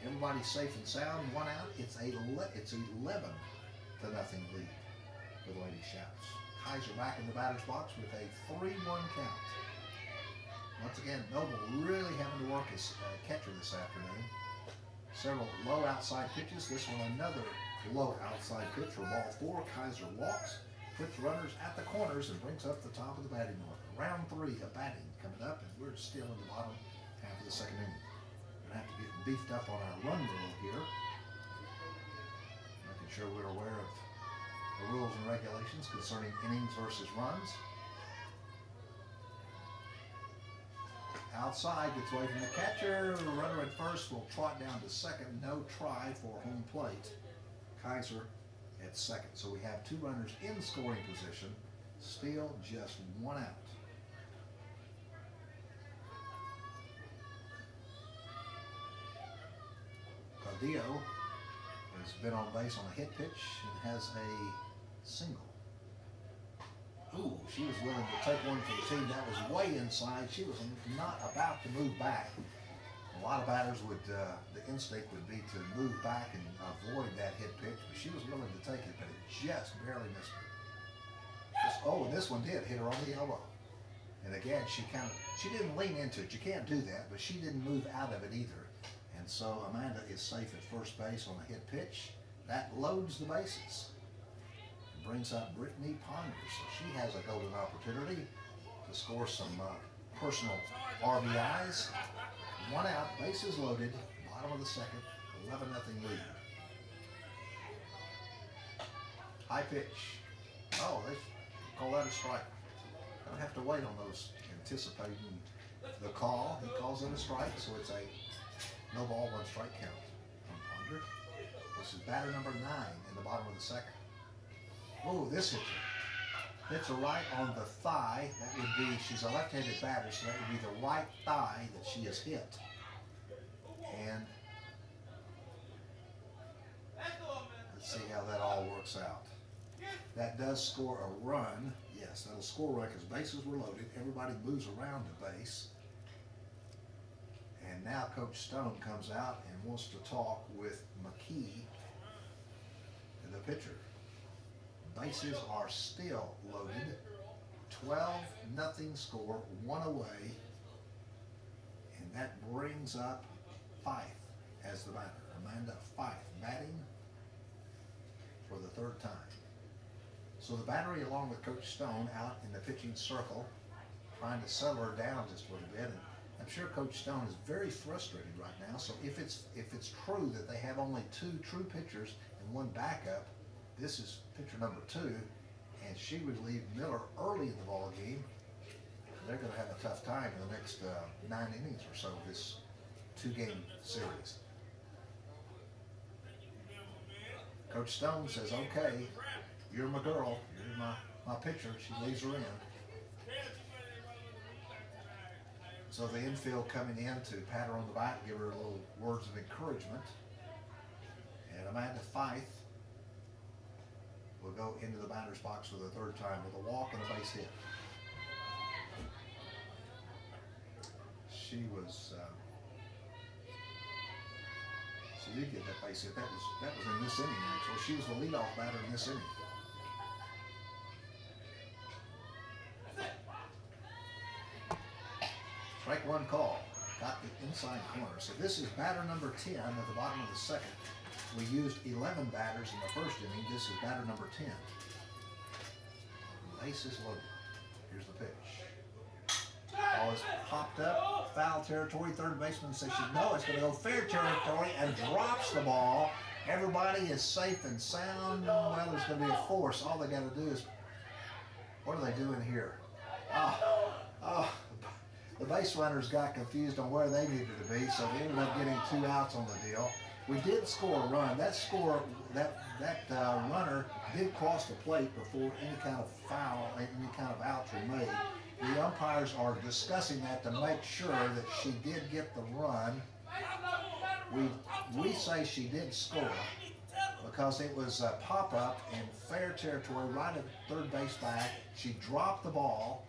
Everybody's safe and sound, 1 out. It's 11-0 lead for the Lady Shaps. Kaiser back in the batter's box with a 3-1 count. Once again, Noble really having to work as catcher this afternoon. Several low outside pitches. This one another low outside pitch for ball 4. Kaiser walks, puts runners at the corners, and brings up the top of the batting order. Round 3 of batting coming up, and we're still in the bottom half of the second inning. We're going to have to get beefed up on our run rule here. Making sure we're aware of the rules and regulations concerning innings versus runs. Outside, gets away from the catcher. The runner at first will trot down to second. No try for home plate. Kaiser at second. So we have 2 runners in scoring position. Still just 1 out. Cadillo has been on base on a hit pitch and has a single. Ooh, she was willing to take one for the team. That was way inside. She was not about to move back. A lot of batters would, the instinct would be to move back and avoid that hit pitch, but she was willing to take it, but it just barely missed her. Oh, and this one did hit her on the elbow. And again, she didn't lean into it. You can't do that, but she didn't move out of it either. And so Amanda is safe at first base on a hit pitch. That loads the bases. Brings up Brittany Ponders. So she has a golden opportunity to score some personal RBIs. 1 out, bases loaded, bottom of the second, 11-0 lead. High pitch. Oh, they call that a strike. Don't have to wait on those anticipating the call. He calls it a strike, so it's a no ball, 1 strike count on Ponder. This is batter number 9 in the bottom of the second. Oh, this hits her right on the thigh. That would be, she's a left-handed batter, so that would be the right thigh that she has hit. And let's see how that all works out. That does score a run. Yes, that'll score a run because bases were loaded. Everybody moves around the base. And now Coach Stone comes out and wants to talk with McKee, the pitcher. Bases are still loaded. 12-0 score, 1 away. And that brings up Fife as the batter. Amanda Fife batting for the 3rd time. So the battery, along with Coach Stone, out in the pitching circle, trying to settle her down just a little bit. And I'm sure Coach Stone is very frustrated right now. So if it's true that they have only 2 true pitchers and 1 backup, this is pitcher number 2, and she would leave Miller early in the ball game. They're going to have a tough time in the next 9 innings or so of this 2-game series. Coach Stone says, okay, you're my girl, you're my pitcher. She leaves her in. So the infield coming in to pat her on the back, give her a little words of encouragement. And Amanda Fife will go into the batter's box for the third time with a walk and a base hit. She was, she did get that base hit. That was in this inning, actually. She was the leadoff batter in this inning. Strike one call. Got the inside corner. So this is batter number 10 at the bottom of the second. We used 11 batters in the first inning. This is batter number 10. Bases loaded. Here's the pitch. Ball is popped up. Foul territory. Third baseman says no, it's going to go fair territory and drops the ball. Everybody is safe and sound. Well, there's going to be a force. All they got to do is, what are they doing here? The base runners got confused on where they needed to be, so they ended up getting 2 outs on the deal. We did score a run. That runner did cross the plate before any kind of foul, any kind of outs were made. The umpires are discussing that to make sure that she did get the run. We say she did score because it was a pop-up in fair territory right at third base back. She dropped the ball,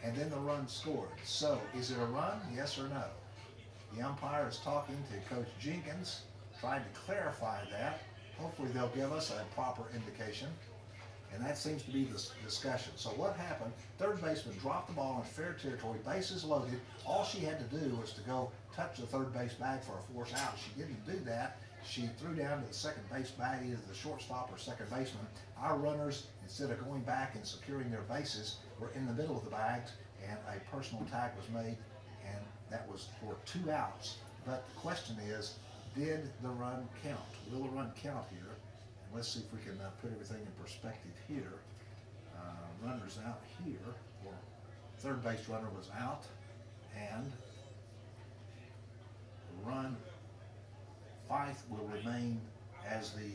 and then the run scored. So, is it a run? Yes or no? The umpire is talking to Coach Jenkins, trying to clarify that. Hopefully they'll give us a proper indication. And that seems to be the discussion. So what happened, third baseman dropped the ball in fair territory, bases loaded. All she had to do was to go touch the third base bag for a force out. She didn't do that. She threw down to the second base bag, either the shortstop or second baseman. Our runners, instead of going back and securing their bases, were in the middle of the bags, and a personal tag was made, and that was for 2 outs. But the question is, did the run count? Will the run count here? And let's see if we can put everything in perspective here. Runner's out here, or third base runner was out, and the run, Fife will remain as the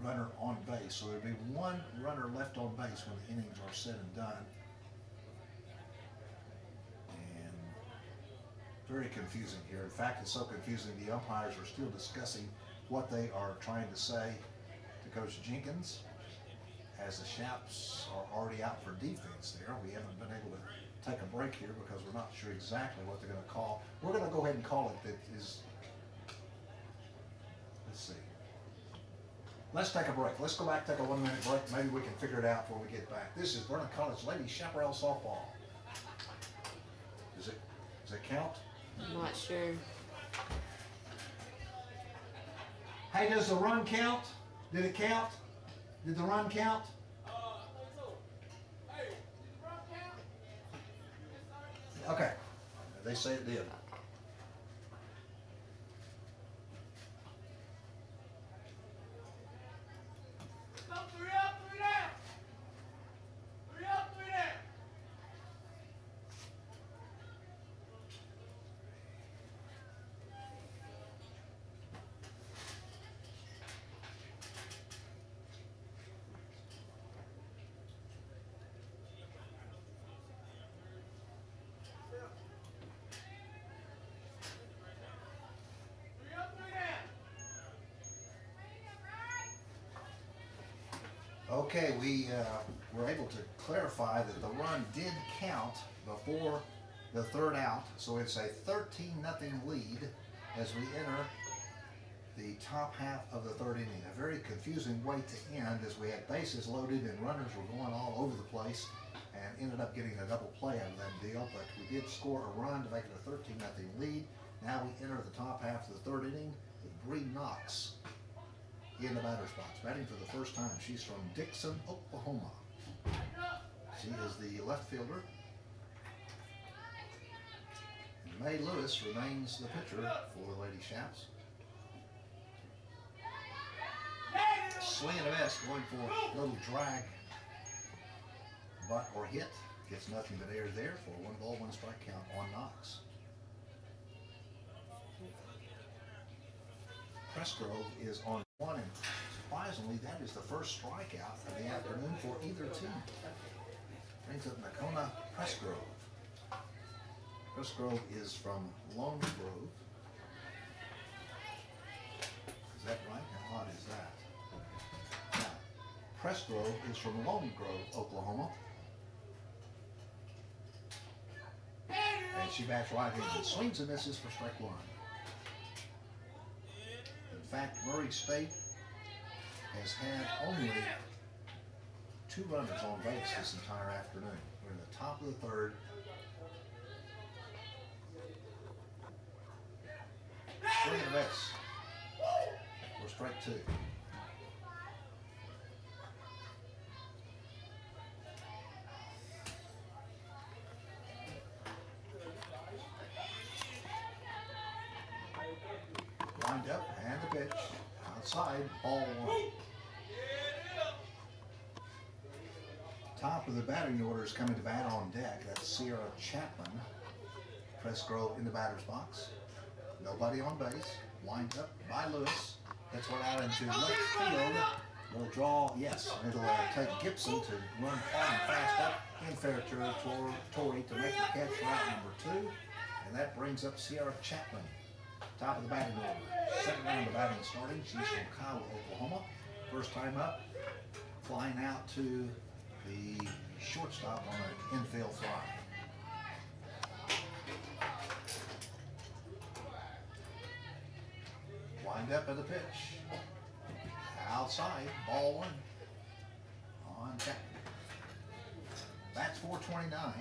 runner on base. So there'll be 1 runner left on base when the innings are said and done. And very confusing here. In fact, it's so confusing the umpires are still discussing what they are trying to say to Coach Jenkins, as the Shaps are already out for defense there. We haven't been able to take a break here because we're not sure exactly what they're going to call. We're going to go ahead and call it that is. Let's see. Let's take a break. Let's go back, take a 1-minute break. Maybe we can figure it out before we get back. This is Vernon College Ladies Chaparral Softball. Does it count? I'm not sure. Hey, does the run count? Did it count? Did the run count? Hey, did the run count? Okay. They say it did. Three up, 3 down. 3 up, 3 down. Okay, we were able to clarify that the run did count before the 3rd out, so it's a 13-0 lead as we enter the top half of the 3rd inning. A very confusing way to end, as we had bases loaded and runners were going all over the place and ended up getting a double play out of that deal, but we did score a run to make it a 13-0 lead. Now we enter the top half of the 3rd inning with Bree Knox in the batter's box, batting for the first time. She's from Dixon, Oklahoma. She is the left fielder. And Mae Lewis remains the pitcher for the Lady Shaps. Swing and a miss, going for a little drag, butt or hit. Gets nothing but air there for a 1 ball, 1 strike count on Knox. Presgrove is on 1, and surprisingly, that is the first strikeout of the afternoon for either team. Brings up Nakona Presgrove. Crest Grove is from Lone Grove. Is that right? How odd is that? Now, Crest Grove is from Lone Grove, Oklahoma. And she backs right in and swings and misses for strike one. In fact, Murray State has had only 2 runners on base this entire afternoon. We're in the top of the third. Swing and a miss for strike two. Wind up and the pitch. Outside, ball one. Top of the batting order is coming to bat on deck. That's Sierra Chapman. Crest Grove in the batter's box. Nobody on base. Wind up by Lewis. Gets one out into left field. It'll draw, yes, it'll take Gibson to run hard and fast up in fair territory to make the catch for out number 2. And that brings up Sierra Chapman. Top of the batting order. Second round of batting starting. She's from Kiowa, Oklahoma. First time up. Flying out to the shortstop on an infield fly. Wind up at the pitch. Outside, ball one on Chapman. That's 429.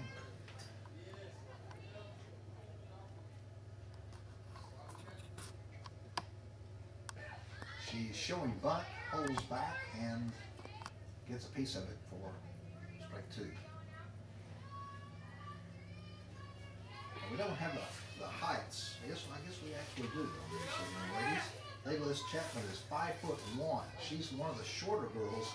She's showing bunt, holds back, and gets a piece of it for strike two. And we don't have the heights. I guess we actually do on these young ladies. They list Chapman as 5'1". She's one of the shorter girls.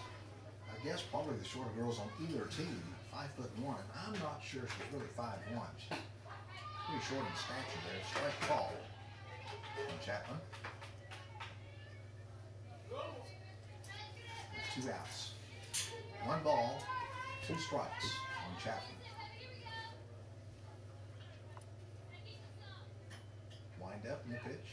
I guess probably the shorter girls on either team. 5'1", and I'm not sure she's really 5'1". She's pretty short in stature there. Strike ball on Chapman. With 2 outs. 1 ball, 2 strikes on Chapman. Wind up in the pitch.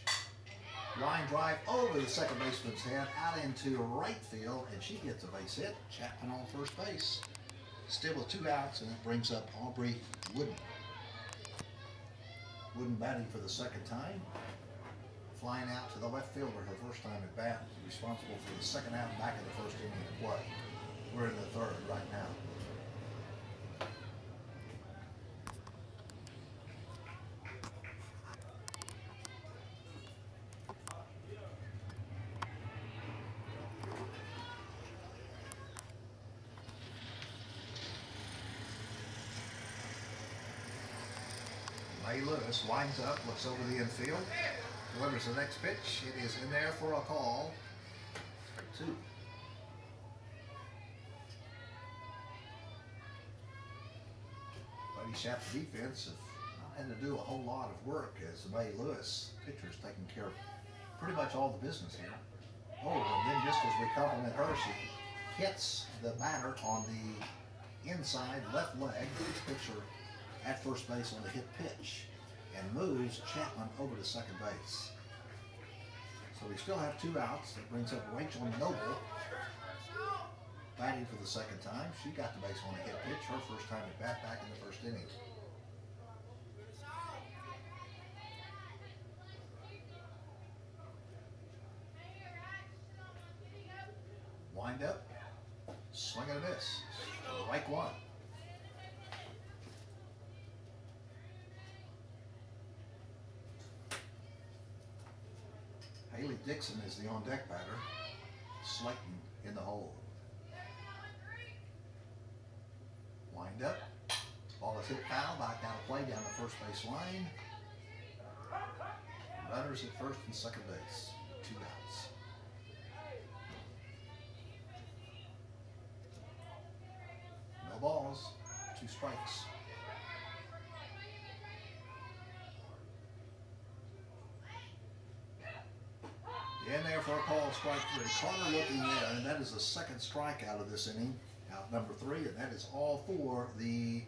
Line drive over the second baseman's head, out into right field, and she gets a base hit. Chapman on first base. Still with 2 outs, and it brings up Aubrey Wooden. Wooden batting for the second time. Flying out to the left fielder her first time at bat, responsible for the second out and back in the first inning of play. We're in the third right now. May Lewis winds up, looks over the infield, delivers the next pitch. It is in there for a call. Strike 2. Buddy Schaap's defense have not had to do a whole lot of work as the May Lewis pitcher's taking care of pretty much all the business here. Oh, and then just as we compliment her, she hits the batter on the inside left leg, pitcher at first base on the hit pitch, and moves Chapman over to second base. So we still have 2 outs. That brings up Rachel Noble, batting for the second time. She got the base on a hit pitch, her first time at bat back in the first inning. Wind up, swing and a miss. Strike 1. Haley Dixon is the on-deck batter. Slayton in the hole. Wind up. Ball is hit foul, back out of play down the first base line. Runners at first and second base. 2 outs. No balls, 2 strikes. In there for a call, strike 3. Carter looking there, and that is the second strikeout of this inning. Out number 3, and that is all for the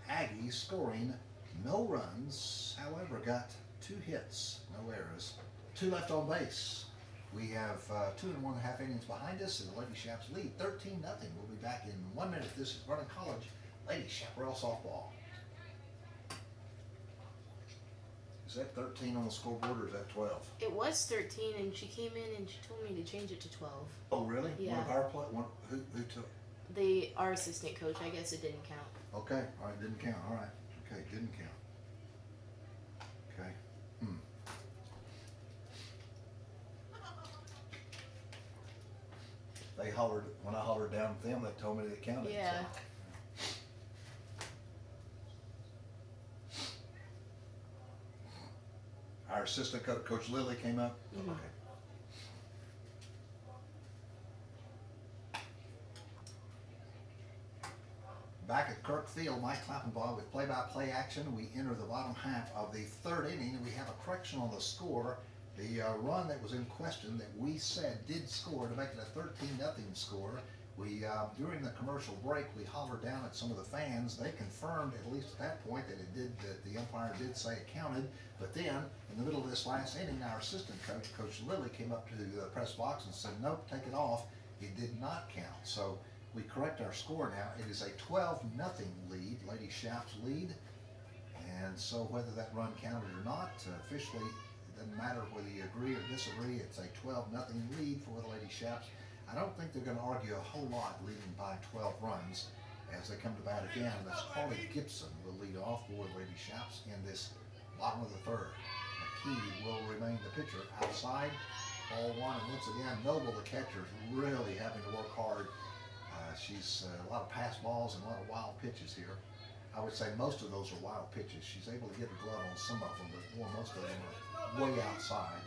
Aggies, scoring No runs, however, got 2 hits, no errors. 2 left on base. We have 2 1/2 innings behind us, and the Lady Shaps lead 13-0. We'll be back in 1 minute. This is Vernon College Lady Chaparral softball. Is that 13 on the scoreboard, or is that 12? It was 13, and she came in and she told me to change it to 12. Oh, really? Yeah. One of our who took? Our assistant coach. I guess it didn't count. Okay, all right, didn't count. All right, okay, didn't count. Okay. They hollered, when I hollered down at them, they told me they counted. Yeah. So. Our assistant coach, Coach Lilly, came up. Mhm. Okay. Back at Kirk Field, Mike Klappenbaugh with play-by-play action. We enter the bottom half of the 3rd inning, and we have a correction on the score. The run that was in question that we said did score to make it a 13-0 score. We, during the commercial break, we hollered down at some of the fans. They confirmed, at least at that point, that it did, that the umpire did say it counted. But then, in the middle of this last inning, our assistant coach, Coach Lilly, came up to the press box and said, nope, take it off. It did not count. So we correct our score now. It is a 12-0 lead, Lady Shaps lead. And so whether that run counted or not, officially, it doesn't matter whether you agree or disagree. It's a 12-0 lead for the Lady Shaps. I don't think they're going to argue a whole lot leading by 12 runs as they come to bat again. That's Harley Gibson will lead off for the Lady Shaps in this bottom of the 3rd. McKee will remain the pitcher outside. Ball 1, and once again, Noble, the catcher, is really having to work hard. She's a lot of pass balls and a lot of wild pitches here. I would say most of those are wild pitches. She's able to get her glove on some of them, but most of them are way outside,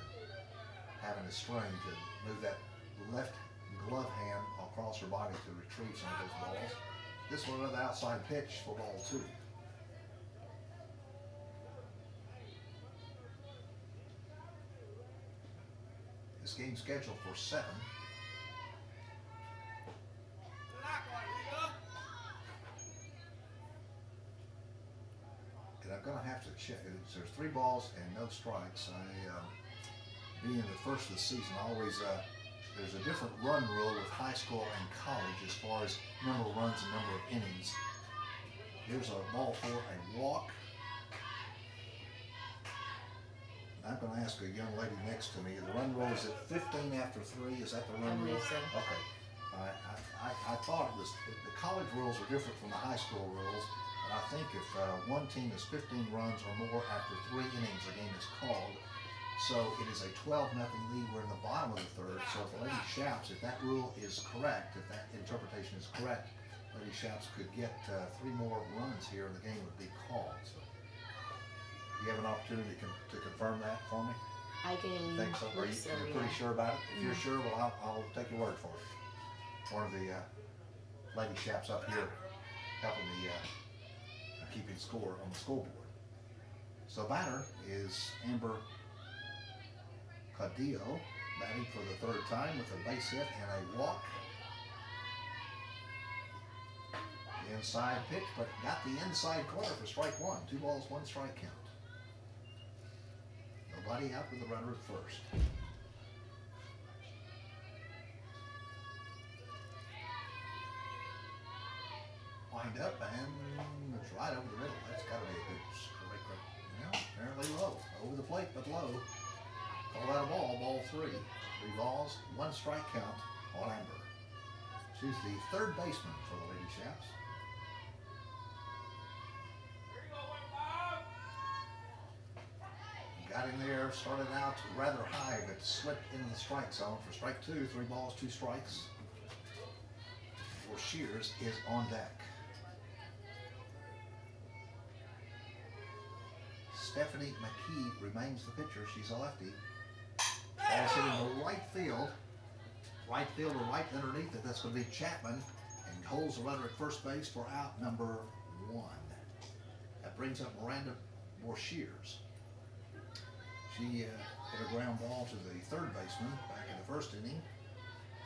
having a strain to move that left glove hand across her body to retrieve some of those balls. This one another outside pitch for ball 2. This game's scheduled for 7. And I'm going to have to check. There's 3 balls and no strikes. Being the first of the season, always there's a different run rule with high school and college as far as number of runs and number of innings. Here's a ball for a walk. I'm going to ask a young lady next to me. The run rule is at 15 after 3. Is that the run rule? So. Okay. I thought it was the college rules are different from the high school rules. But I think if one team is 15 runs or more after 3 innings, the game is called. So it is a 12-0 lead. We're in the bottom of the 3rd. So if the Lady Shaps, if that rule is correct, if that interpretation is correct, Lady Shaps could get 3 more runs here and the game would be called. So you have an opportunity to confirm that for me? I can. Think so? Are you pretty sure about it? If you're sure, well, I'll take your word for it. One of the Lady Shaps up here helping the keeping score on the scoreboard. So batter is Amber Cadillo, batting for the 3rd time with a base hit and a walk. The inside pitch, but got the inside corner for strike 1. 2 balls, 1 strike count. Nobody out with the runner at first. Wind up, and it's right over the middle. That's got to be a good strike. Yeah, apparently low. Over the plate, but low. Call that a ball, ball 3. 3 balls, 1 strike count on Amber. She's the 3rd baseman for the Lady Shaps. Got in there, started out rather high, but slipped into the strike zone for strike 2. 3 balls, 2 strikes. For Shears is on deck. Stephanie McKee remains the pitcher. She's a lefty. Ball's hitting the right field. Right fielder right underneath it. That's going to be Chapman. And holds the runner at first base for out number 1. That brings up Miranda Shears. She hit a ground ball to the 3rd baseman back in the 1st inning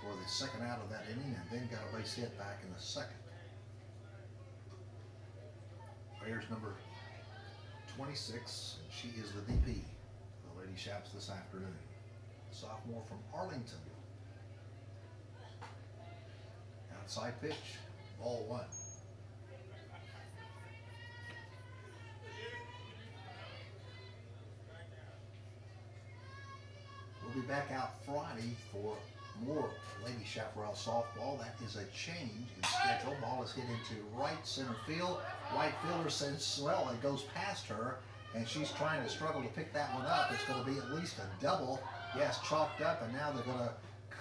for the 2nd out of that inning, and then got a base hit back in the 2nd. Here's number 26, and she is the DP for the Lady Shaps this afternoon. Sophomore from Arlington. Outside pitch, ball one. We'll be back out Friday for more Lady Chaparral softball. That is a change in schedule. Ball is hit into right center field. Right fielder says, well, it goes past her, and she's trying to struggle to pick that one up. It's going to be at least a double. Yes, chalked up, and now they're going to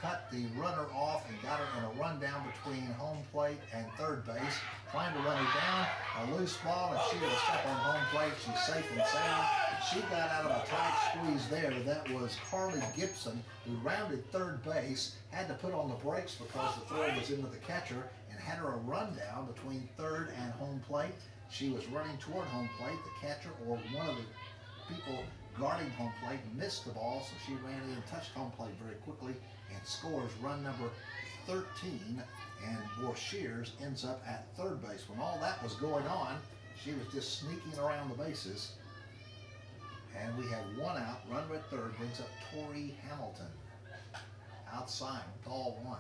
cut the runner off and got her in a rundown between home plate and third base. Trying to run her down, a loose ball, and she will step on home plate. She's safe and sound. She got out of a tight squeeze there. That was Carly Gibson, who rounded third base, had to put on the brakes because the throw was into the catcher, and had her a rundown between third and home plate. She was running toward home plate. The catcher, or one of the people guarding home plate, missed the ball, so she ran in and touched home plate very quickly and scores run number 13, and Borshears ends up at third base. When all that was going on, she was just sneaking around the bases. And we have one out. Runner at third brings up Tori Hamilton. Outside, ball one.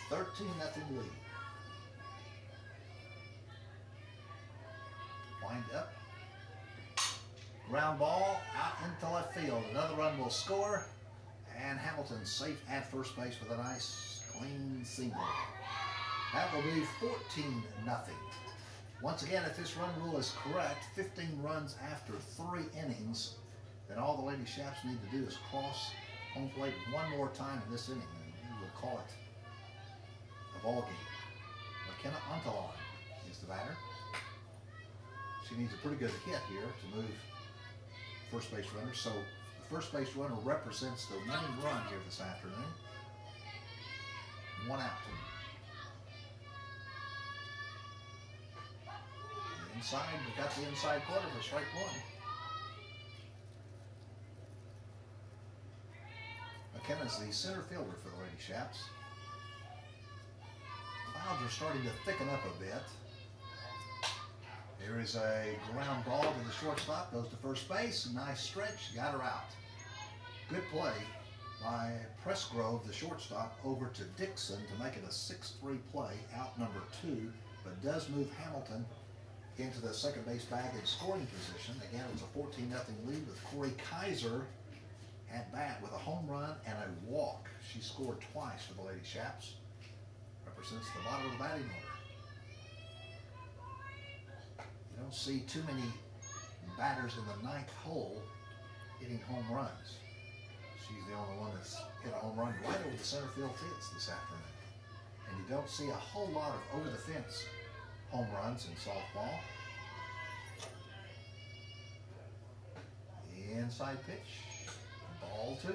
13-0 lead. Wind up. Ground ball out into left field. Another run will score. And Hamilton safe at first base with a nice clean single. That will be 14-0. Once again, if this run rule is correct, 15 runs after 3 innings, then all the Lady Shaps need to do is cross home plate one more time in this inning, and we will call it a ball game. McKenna Antalon is the batter. She needs a pretty good hit here to move first base runner. So the first base runner represents the winning run here this afternoon. One out. Inside, we got the inside corner for strike one. McKenna's the center fielder for the Lady Shaps. Clouds are starting to thicken up a bit. There is a ground ball to the shortstop, goes to first base, nice stretch, got her out. Good play by Pressgrove, the shortstop, over to Dixon to make it a 6-3 play, out number 2, but does move Hamilton into the second base bag in scoring position. Again, it was a 14-0 lead with Corey Kaiser at bat with a home run and a walk. She scored twice for the Lady Shaps. Represents the bottom of the batting order. You don't see too many batters in the 9th hole hitting home runs. She's the only one that's hit a home run right over the center field fence this afternoon. And you don't see a whole lot of over the fence home runs in softball. Inside pitch, ball 2.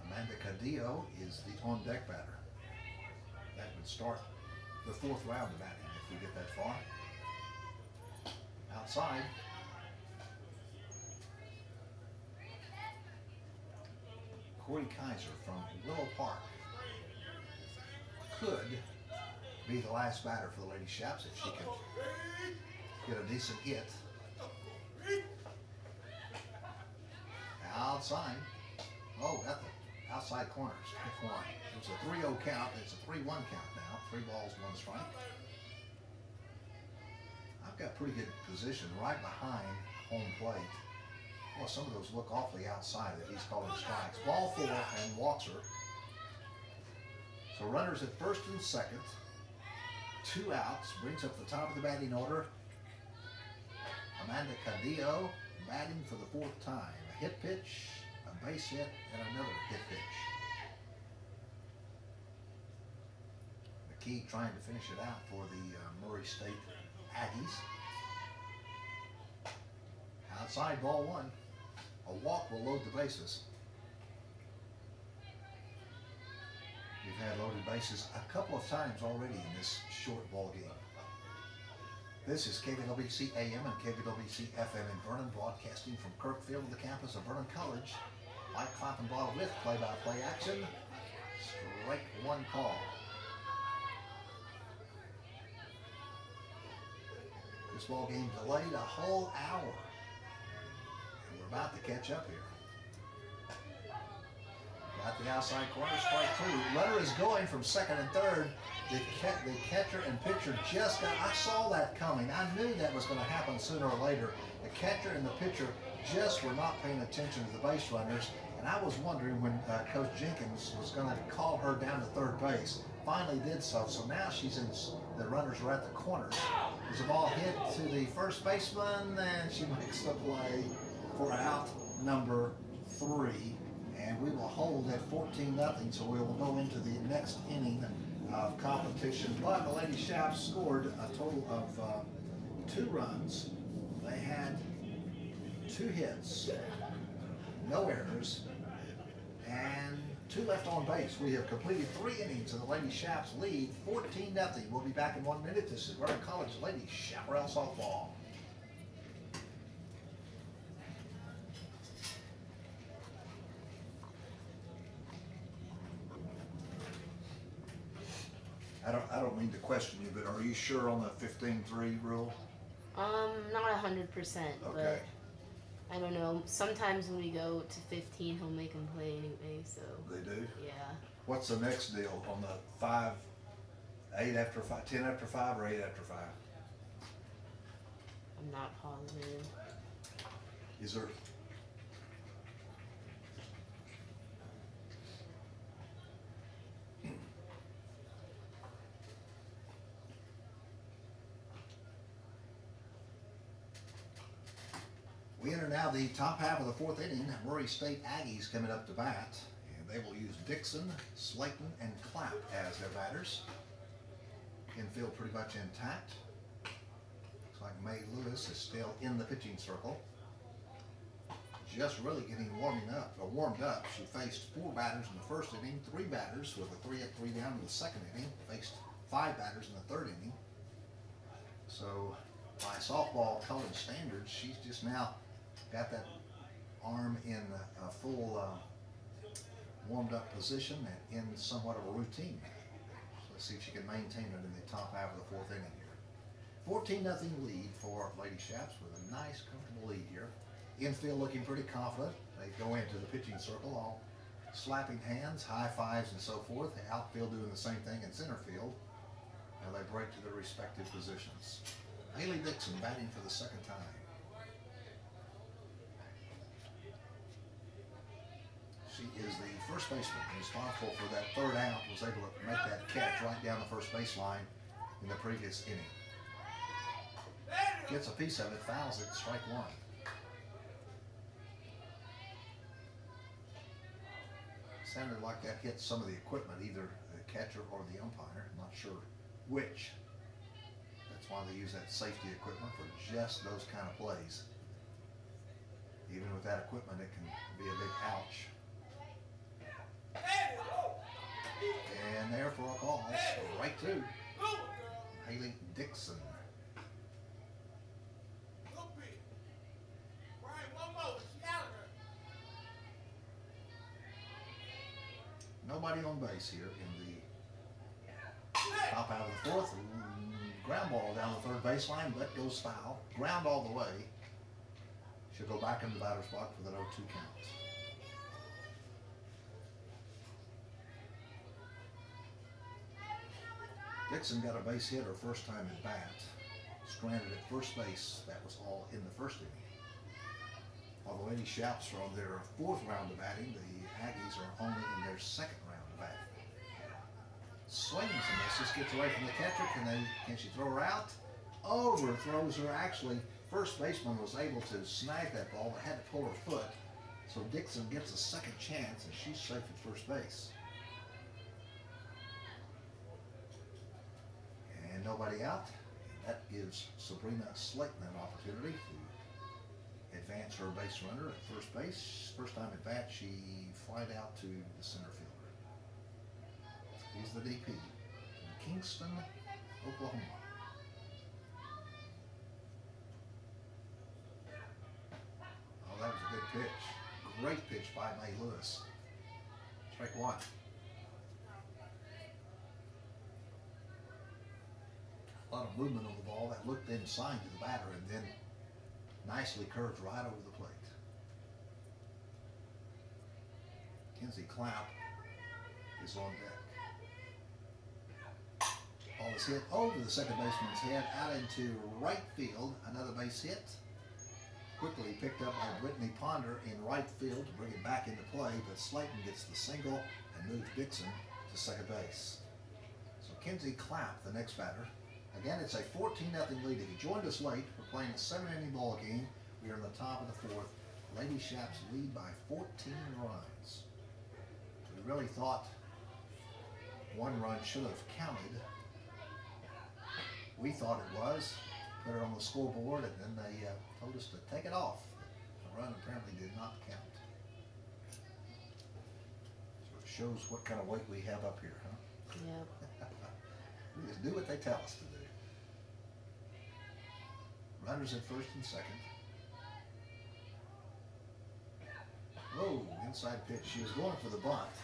Amanda Cadillo is the on-deck batter. That would start the 4th round of batting if we get that far. Outside. Corey Kaiser from Willow Park could be the last batter for the Lady Shaps if she can get a decent hit. Outside. Oh, at the outside corner. Strike one. It was a 3-0 count. It's a 3-1 count now. 3 balls, 1 strike. I've got pretty good position right behind home plate. Well, some of those look awfully outside that he's calling strikes. Ball 4 and walks her. So runners at first and second. 2 outs. Brings up the top of the batting order. Amanda Cadillo batting for the 4th time. A hit pitch, a base hit, and another hit pitch. McKee trying to finish it out for the Murray State Aggies. Outside, ball 1. A walk will load the bases. We've had loaded bases a couple of times already in this short ball game. This is KVLBC AM and KVLBC FM in Vernon, broadcasting from Kirkfield, the campus of Vernon College. Mike Kloppenball with play-by-play action. Strike one call. This ball game delayed a whole hour. And we're about to catch up here. Got the outside corner, strike two. Runner is going from second and third. The catcher and pitcher just got, I saw that coming. I knew that was going to happen sooner or later. The catcher and the pitcher just were not paying attention to the base runners. And I was wondering when Coach Jenkins was going to call her down to third base. Finally did so. So now she's in, the runners are at the corners. There's a ball hit to the first baseman, and she makes the play for out number 3. And we will hold at 14-0, so we will go into the next inning of competition. But the Lady Shaps scored a total of 2 runs. They had 2 hits, no errors, and 2 left on base. We have completed 3 innings, and the Lady Shaps lead 14-0. We'll be back in 1 minute. This is Vernon College Lady Chaparral Softball. I don't mean to question you, but are you sure on the 15-3 rule? Not 100%, Okay. but I don't know. Sometimes when we go to 15, he'll make him play anyway, so. They do? Yeah. What's the next deal on the 5, 8 after 5, 10 after 5, or 8 after 5? I'm not positive. Is there? We enter now the top half of the 4th inning. Murray State Aggies coming up to bat, and they will use Dixon, Slayton, and Clapp as their batters. Infield pretty much intact. Looks like May Lewis is still in the pitching circle. Just really getting warmed up. She faced 4 batters in the first inning, 3 batters with a 3 up, 3 down in the second inning. Faced 5 batters in the third inning. So by softball college standards, she's just now got that arm in a full warmed up position and in somewhat of a routine. So let's see if she can maintain it in the top half of the 4th inning here. 14-0 lead for Lady Shaps with a nice comfortable lead here. Infield looking pretty confident. They go into the pitching circle all slapping hands, high fives and so forth. The outfield doing the same thing in center field. Now they break to their respective positions. Haley Dixon batting for the 2nd time. She is the first baseman responsible for that 3rd out, was able to make that catch right down the first baseline in the previous inning. Gets a piece of it, fouls it, strike 1. Sounded like that hit some of the equipment, either the catcher or the umpire, I'm not sure which. That's why they use that safety equipment for just those kind of plays. Even with that equipment, it can be a big ouch. And there for a call, strike 2. Haley Dixon. Nobody on base here in the top out of the 4th. Ground ball down the 3rd baseline, but goes foul. Ground all the way. She'll go back in the batter's box with an 0-2 count. Dixon got a base hit her first time at bat. Stranded at first base. That was all in the first inning. While the Lady Shaps are on their 4th round of batting, the Aggies are only in their 2nd round of batting. Swings and misses, gets away from the catcher. Can she throw her out? Overthrows her. Actually, first baseman was able to snag that ball, but had to pull her foot. So Dixon gets a 2nd chance, and she's safe at first base. And nobody out. That gives Sabrina Slayton an opportunity to advance her base runner at first base. First time at bat, she flied out to the center fielder. He's the DP in Kingston, Oklahoma. Oh, that was a good pitch. Great pitch by May Lewis. Strike one. A lot of movement on the ball. That looked inside to the batter and then nicely curved right over the plate. Kinsey Clapp is on deck. Ball is hit over the second baseman's head, out into right field. Another base hit. Quickly picked up by Whitney Ponder in right field to bring it back into play, but Slayton gets the single and moves Dixon to second base. So Kinsey Clapp, the next batter. Again, it's a 14-0 lead. If you joined us late, we're playing a 7-inning ball game. We are in the top of the fourth. Lady Shaps lead by 14 runs. We really thought one run should have counted. We thought it was. Put it on the scoreboard, and then they told us to take it off. The run apparently did not count. So it shows what kind of weight we have up here, huh? Yep. We just do what they tell us to do. Runners at first and second. Whoa, inside pitch. She was going for the bunt,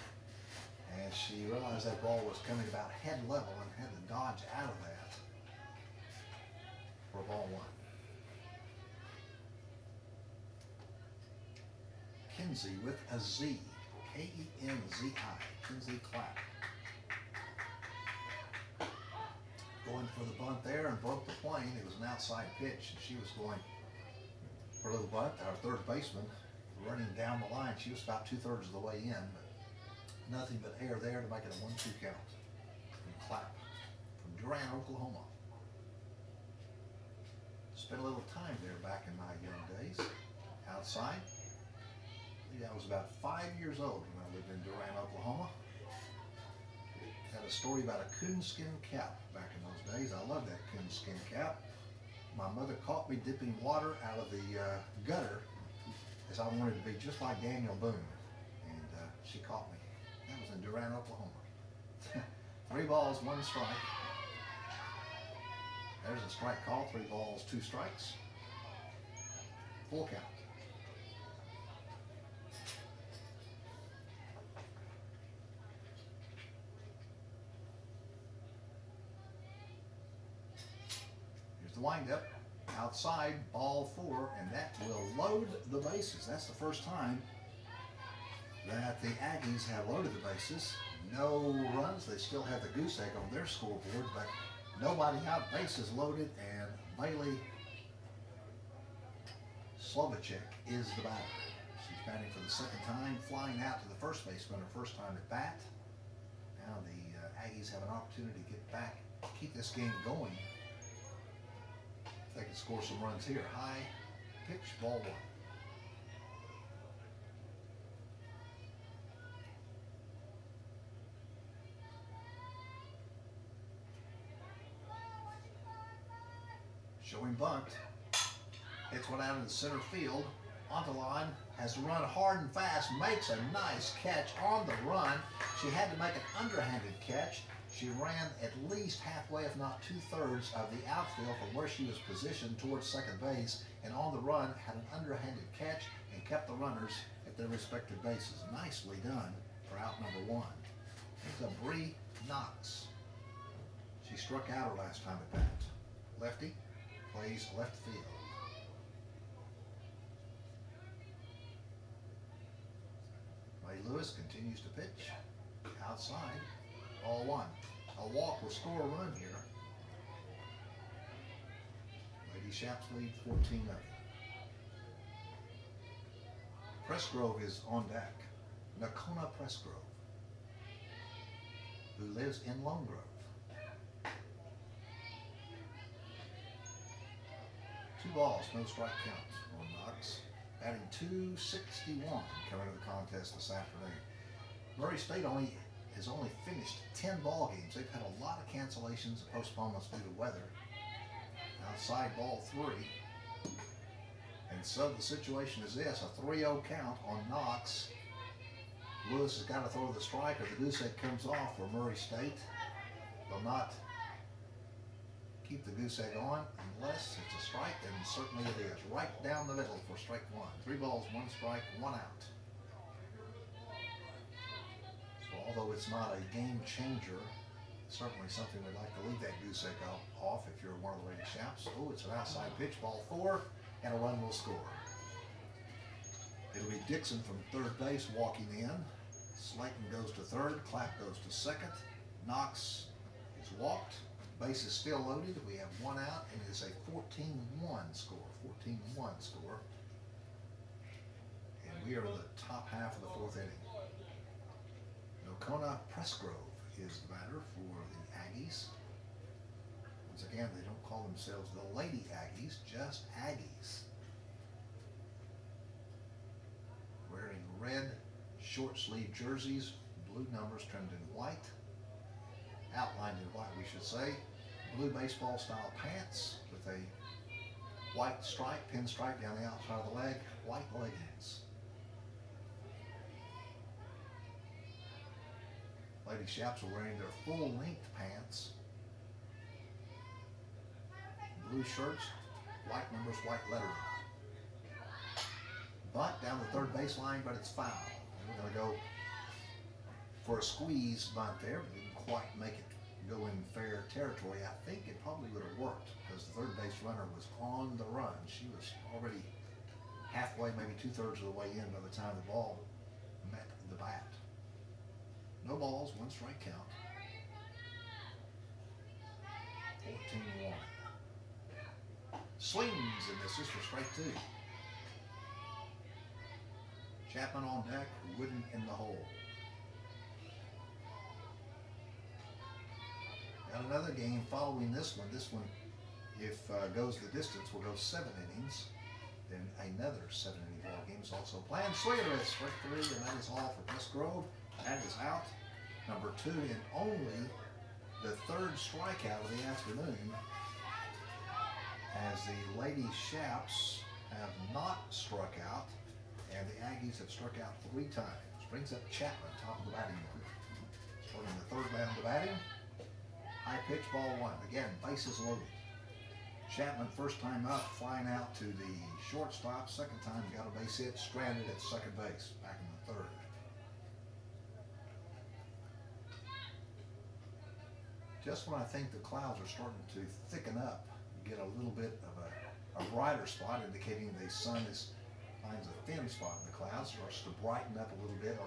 and she realized that ball was coming about head level and had to dodge out of that for ball one. Kinsey with a Z. K-E-N-Z-I. Kinsey Clapp. Going for the bunt there and broke the plane. It was an outside pitch, and she was going for a little bunt. Our third baseman running down the line. She was about 2/3 of the way in, but nothing but air there to make it a 1-2 count. From Clapp from Durant, Oklahoma. Spent a little time there back in my young days. Outside. I was about 5 years old when I lived in Durant, Oklahoma. Had a story about a coonskin cap back in those days. I love that coonskin cap. My mother caught me dipping water out of the gutter as I wanted to be just like Daniel Boone. And she caught me. That was in Durant, Oklahoma. 3 balls, 1 strike. There's a strike call. 3 balls, 2 strikes. Full count. The windup outside, ball 4, and that will load the bases. That's the first time that the Aggies have loaded the bases. No runs. They still have the goose egg on their scoreboard, but nobody out. Bases loaded, and Bailey Slovacek is the batter. She's batting for the second time, flying out to the first baseman, her first time at bat. Now the Aggies have an opportunity to get back, keep this game going. They can score some runs here. High pitch, ball 1. Showing bunt. Hits one out in the center field. Onto line. Has to run hard and fast. Makes a nice catch on the run. She had to make an underhanded catch. She ran at least halfway, if not 2/3 of the outfield from where she was positioned towards second base, and on the run had an underhanded catch and kept the runners at their respective bases. Nicely done for out number 1. It's a Bree Knox. She struck out her last time at bat. Lefty plays left field. May Lewis continues to pitch. Outside, ball 1. A walk will score a run here. Lady Shaps lead 14-0. Pressgrove is on deck. Nakona Pressgrove, who lives in Lone Grove. 2 balls, no strike count on Knox. Batting .261 coming to the contest this afternoon. Murray State has only finished 10 ball games. They've had a lot of cancellations and postponements due to weather. Outside, ball 3. And so the situation is this: a 3-0 count on Knox. Lewis has got to throw the strike, or the goose egg comes off for Murray State. They'll not keep the goose egg on unless it's a strike, and certainly it is. Right down the middle for strike 1. 3 balls, 1 strike, 1 out. although it's not a game changer, certainly something we'd like to leave that goose egg off if you're one of the Lady Chaps. Oh, it's an outside pitch, ball 4, and a run will score. It'll be Dixon from third base walking in. Slayton goes to third, Clapp goes to second. Knox is walked. Base is still loaded. We have 1 out, and it is a 14-1 score. 14-1 score. And we are in the top half of the 4th inning. Nocona Pressgrove is the batter for the Aggies. Once again, they don't call themselves the Lady Aggies, just Aggies. Wearing red short sleeve jerseys, blue numbers trimmed in white, outlined in white we should say, blue baseball style pants with a white stripe, pinstripe down the outside of the leg, white leggings. Lady Chaps are wearing their full-length pants, blue shirts, white numbers, white lettering. Bunt down the third baseline, but it's foul. And we're going to go for a squeeze bunt there, but didn't quite make it go in fair territory. I think it probably would have worked because the third base runner was on the run. She was already halfway, maybe 2/3 of the way in by the time the ball met the bat. No balls, 1 strike count. 14-1. Swings and misses for strike 2. Chapman on deck, Wooden in the hole. Got another game following this one. This one, if goes the distance, will go 7 innings. Then another 7-inning ball game is also planned. Swing and a miss, strike 3, and that is all for Pressgrove. That is out. Number 2, and only the 3rd strikeout of the afternoon, as the Lady Chaps have not struck out, and the Aggies have struck out 3 times. Brings up Chapman, top of the batting order. Starting the 3rd round of the batting. High pitch, ball 1. Again, bases loaded. Chapman, first time up, flying out to the shortstop. Second time, got a base hit, stranded at second base, back in the 3rd. Just when I think the clouds are starting to thicken up, you get a little bit of a brighter spot, indicating the sun finds a thin spot in the clouds, starts to brighten up a little bit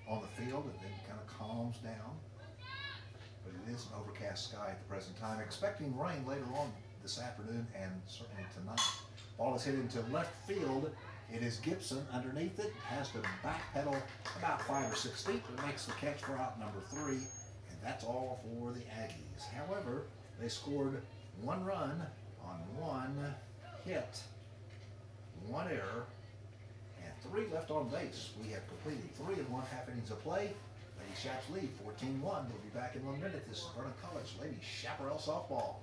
on the field, and then kind of calms down. But it is an overcast sky at the present time. Expecting rain later on this afternoon and certainly tonight. Ball is hit into left field. It is Gibson underneath it. Has to backpedal about 5 or 6 feet, but makes the catch for out number 3. And that's all for the Aggies. However, they scored 1 run on 1 hit, 1 error, and 3 left on base. We have completed 3 1/2 innings of play. Lady Chaps lead 14-1. We'll be back in 1 minute. This is Vernon College Lady Chaparral Softball.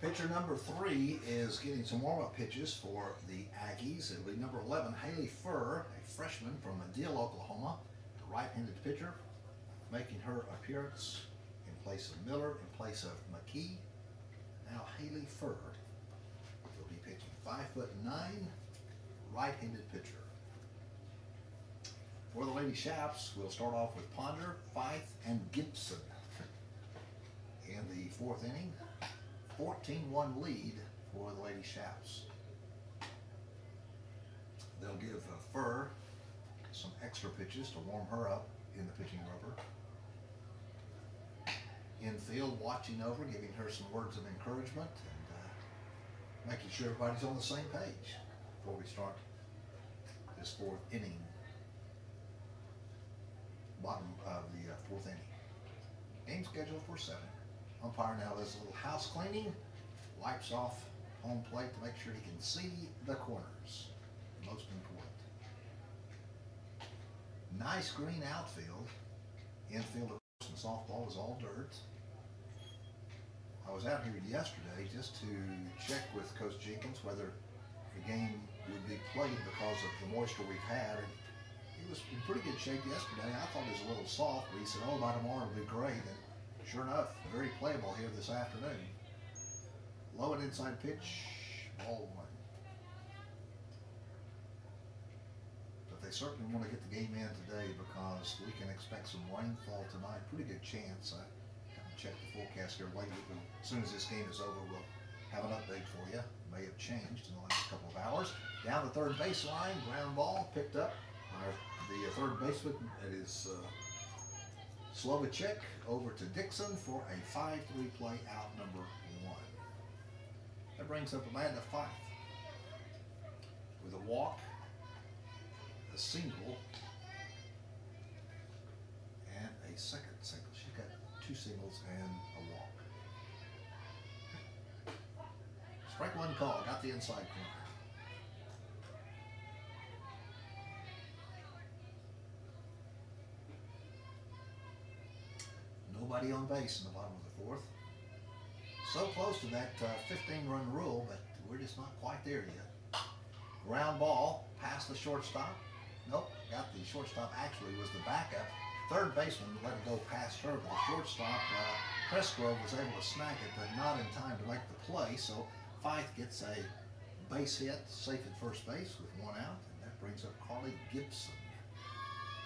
Pitcher number 3 is getting some warm-up pitches for the Aggies. It'll be number 11, Haley Furr, a freshman from Madill, Oklahoma, the right-handed pitcher, making her appearance in place of Miller, in place of McKee. Now Haley Furr will be pitching. 5'9", right-handed pitcher. For the Lady Chaps, we'll start off with Ponder, Fife, and Gibson. In the 4th inning, 14-1 lead for the Lady Chaps. They'll give Furr some extra pitches to warm her up in the pitching rubber. Infield, watching over, giving her some words of encouragement and making sure everybody's on the same page before we start this 4th inning. Bottom of the 4th inning. Game scheduled for 7. Umpire now does a little house cleaning, Wipes off home plate to make sure he can see the corners. Most important. Nice green outfield. Infield, of course, in softball is all dirt. I was out here yesterday just to check with Coach Jenkins whether the game would be played because of the moisture we've had. And he was in pretty good shape yesterday. I thought it was a little soft, but he said, oh, by tomorrow it'll be great. And sure enough, very playable here this afternoon. Low and inside pitch, ball one. But they certainly want to get the game in today because we can expect some rainfall tonight. Pretty good chance. I haven't checked the forecast here lately, but as soon as this game is over, we'll have an update for you. It may have changed in the last couple of hours. Down the third baseline, ground ball picked up by the third baseman. It is Slovacek over to Dixon for a 5-3 play out number 1. That brings up Amanda Fife with a walk, a single, and a second single. She's got 2 singles and a walk. Strike one call, got the inside corner. Nobody on base in the bottom of the 4th. So close to that 15-run rule, but we're just not quite there yet. Ground ball past the shortstop. Nope, got the shortstop. Actually was the backup. Third baseman let it go past her, but the shortstop, Pressgrove, was able to snag it, but not in time to make the play. So Fife gets a base hit, safe at first base with 1 out, and that brings up Carly Gibson.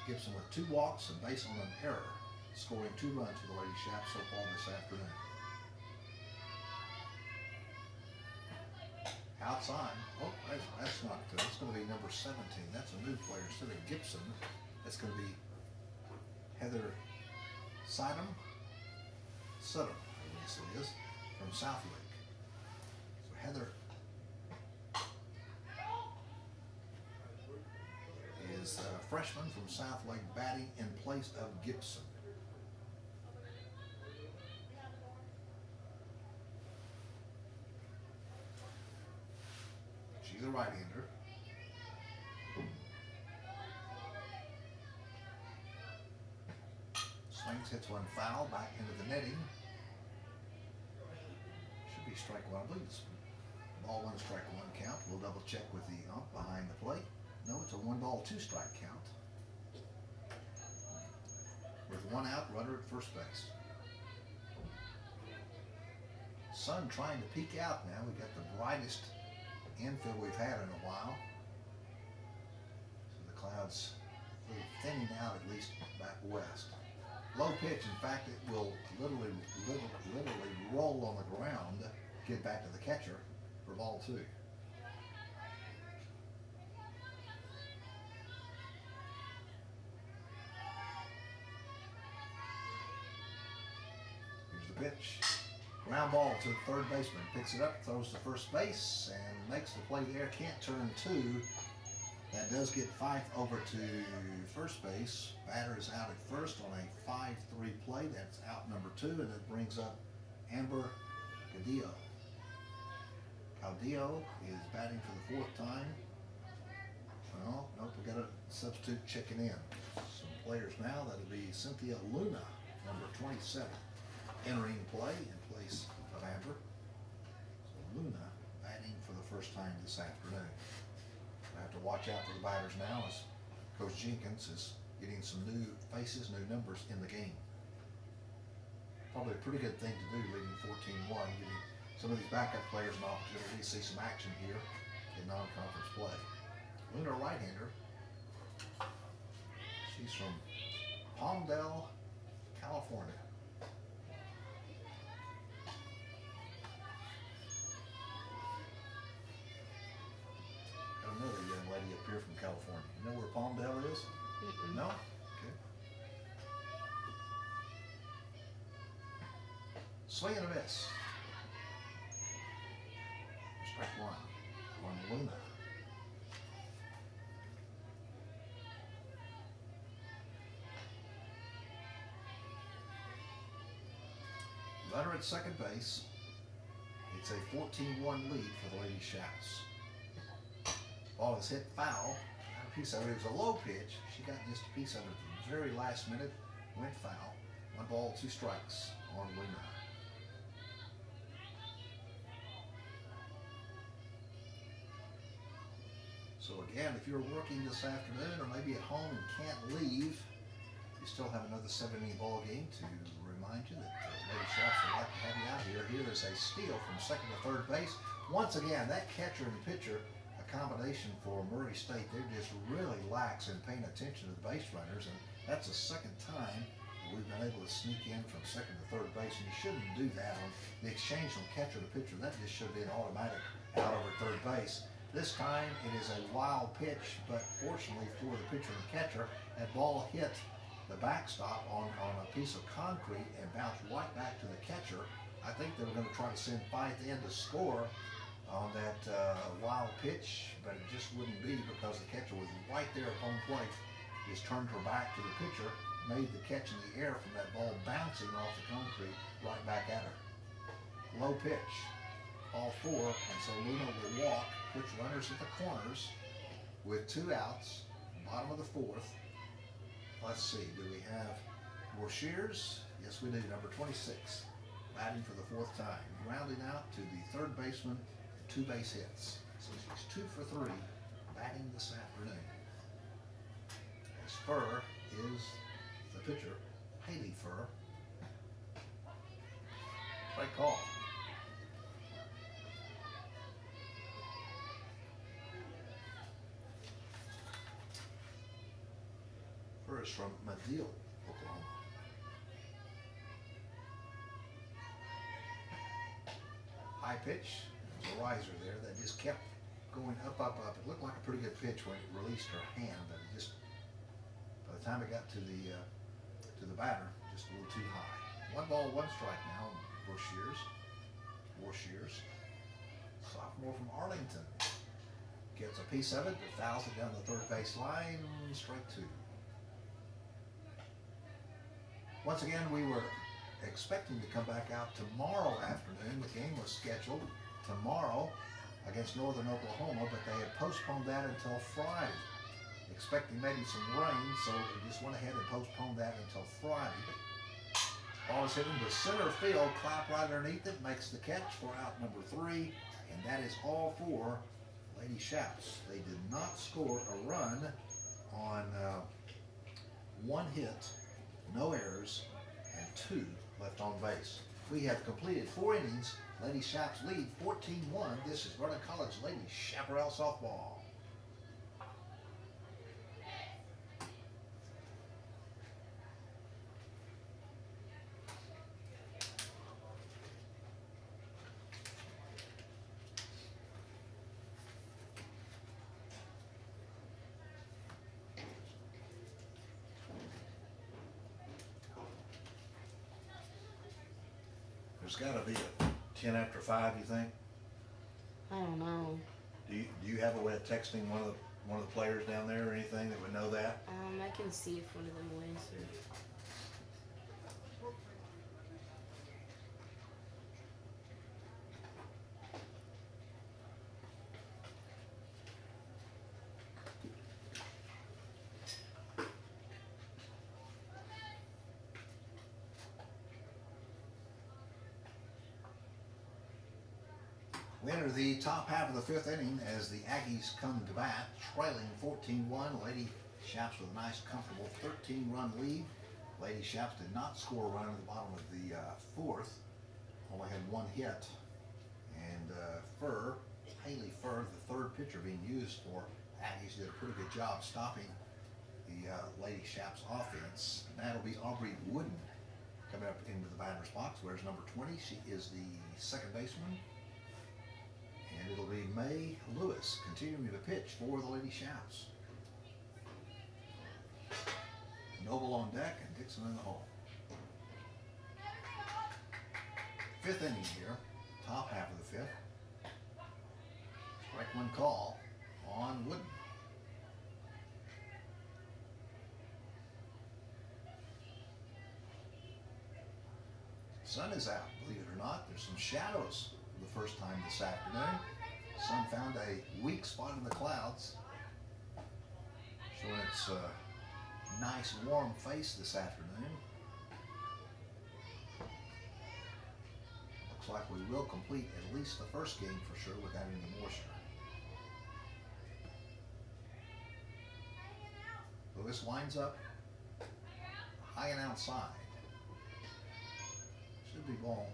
Gibson with 2 walks and base on an error, scoring 2 runs for the Lady Shaps so far this afternoon. Outside, oh, that's not good. It's going to be number 17. That's a new player. Instead of Gibson, that's going to be Heather Sidham, I guess it is, from Southlake. So Heather is a freshman from Southlake batting in place of Gibson. She's a right-hander. Swings, hits one foul, back into the netting. Should be strike one. I believe it's ball 1, strike 1 count. We'll double check with the ump behind the plate. No, it's a 1 ball, 2 strike count. With 1 out, runner at first base. Sun trying to peek out now. We got the brightest infield we've had in a while. So the clouds really thinning out, at least back west. Low pitch, in fact, it will literally roll on the ground, get back to the catcher for ball 2. Here's the pitch. Ground ball to the third baseman. Picks it up, throws to first base, and makes the play there. Can't turn 2. That does get Fife over to first base. Batter is out at first on a 5-3 play. That's out number 2, and it brings up Amber Caudillo. Caudillo is batting for the 4th time. Well, nope, we got a substitute checking in. Some players now. That'll be Cynthia Luna, number 27, entering play in place of Amber. So Luna batting for the first time this afternoon. I have to watch out for the batters now as Coach Jenkins is getting some new faces, new numbers in the game. Probably a pretty good thing to do, leading 14-1, giving some of these backup players an opportunity to see some action here in non-conference play. Luna, right-hander. She's from Palmdale, California. Another young lady up here from California. You know where Palmdale is? Mm-mm. No? Okay. Swing and a miss. Strike 1 on Luna. Runner at second base. It's a 14-1 lead for the Lady Shouts. Ball is hit foul. Got a piece of it. It was a low pitch. She got just a piece of it at the very last minute. Went foul. 1 ball, 2 strikes on Luna. So again, if you're working this afternoon or maybe at home and can't leave, you still have another 7-inning ball game to remind you that Lady Shouts would like to have you out here. Here is a steal from second to third base. Once again, that catcher and pitcher, a combination for Murray State, they're just really lax in paying attention to the base runners, and that's the second time that we've been able to sneak in from second to third base, and you shouldn't do that on the exchange from catcher to pitcher. That just should be an automatic out over third base. This time it is a wild pitch, but fortunately for the pitcher and catcher, that ball hit the backstop on a piece of concrete and bounced right back to the catcher. I think they were going to try to send Fife in to score on that wild pitch, but it just wouldn't be because the catcher was right there at home plate. Just turned her back to the pitcher, made the catch in the air from that ball bouncing off the concrete right back at her. Low pitch, all 4, and so Luna will walk, puts runners at the corners with 2 outs, bottom of the 4th. Let's see, do we have Shears? Yes, we do, number 26, batting for the 4th time, rounding out to the third baseman, 2 base hits. So she's 2 for 3, batting this afternoon. As Furr is the pitcher, Haley Furr. Strike call. Furr is from Madill, Oklahoma. High pitch. There's a riser there that just kept going up, up, up. It looked like a pretty good pitch when it released her hand, but it just, by the time it got to the batter, just a little too high. 1 ball, 1 strike now. Shears, sophomore from Arlington, gets a piece of it, but fouls it down the third base line. Strike 2. Once again, we were expecting to come back out tomorrow afternoon. The game was scheduled tomorrow against Northern Oklahoma, but they had postponed that until Friday, expecting maybe some rain, so they just went ahead and postponed that until Friday. Ball is hit into center field, Clapp right underneath it, makes the catch for out number 3, and that is all for Lady Shouts. They did not score a run on 1 hit, no errors, and 2 left on base. We have completed 4 innings. Lady Shouts lead 14-1. This is Vernon College Lady Chaparral Softball. There's got to be a 10 after 5, you think? I don't know. Do you have a way of texting one of the players down there or anything that would know that? I can see if one of them will answer. We enter the top half of the 5th inning as the Aggies come to bat, trailing 14-1. Lady Shouts with a nice, comfortable 13-run lead. Lady Shouts did not score a run at the bottom of the 4th. Only had 1 hit. And Haley Furr, the 3rd pitcher being used for Aggies, did a pretty good job stopping the Lady Shouts offense. And that'll be Aubrey Wooden coming up into the batter's box. Where's number 20? She is the 2nd baseman. And it'll be May Lewis continuing to pitch for the Lady Shouts. Noble on deck and Dixon in the hole. 5th inning here, top half of the 5th. Strike 1 call on Wooden. Sun is out, believe it or not. There's some shadows of the first time this afternoon. Sun found a weak spot in the clouds, showing its nice warm face this afternoon. Looks like we will complete at least the first game for sure without any moisture. Lewis winds up high and outside. Should be ball.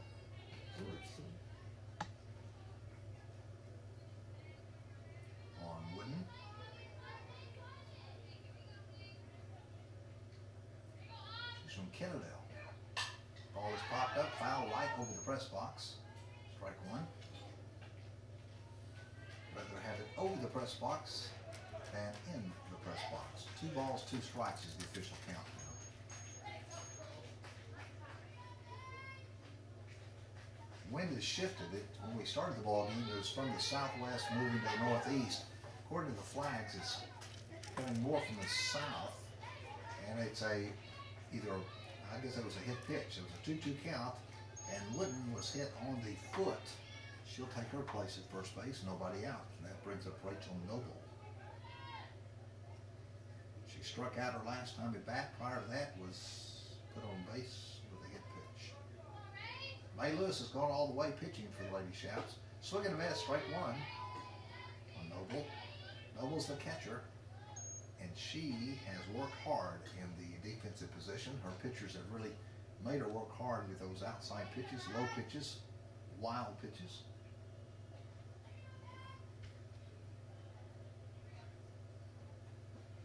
On Wooden. She's from Kennedale. Ball is popped up, foul right over the press box. Strike one. Rather have it over the press box than in the press box. 2 balls, 2 strikes is the official count now. Wind has shifted. When we started the ball game, it was from the southwest moving to the northeast. According to the flags, it's coming more from the south, and it's I guess it was a hit pitch. It was a 2-2 count, and Wooden was hit on the foot. She'll take her place at first base, nobody out. And that brings up Rachel Noble. She struck out her last time at bat. Prior to that was put on base with a hit pitch. May Lewis has gone all the way pitching for the Lady Shaps. Swinging a miss, strike one on Noble. Noble's the catcher, and she has worked hard in the defensive position. Her pitchers have really made her work hard with those outside pitches, low pitches, wild pitches.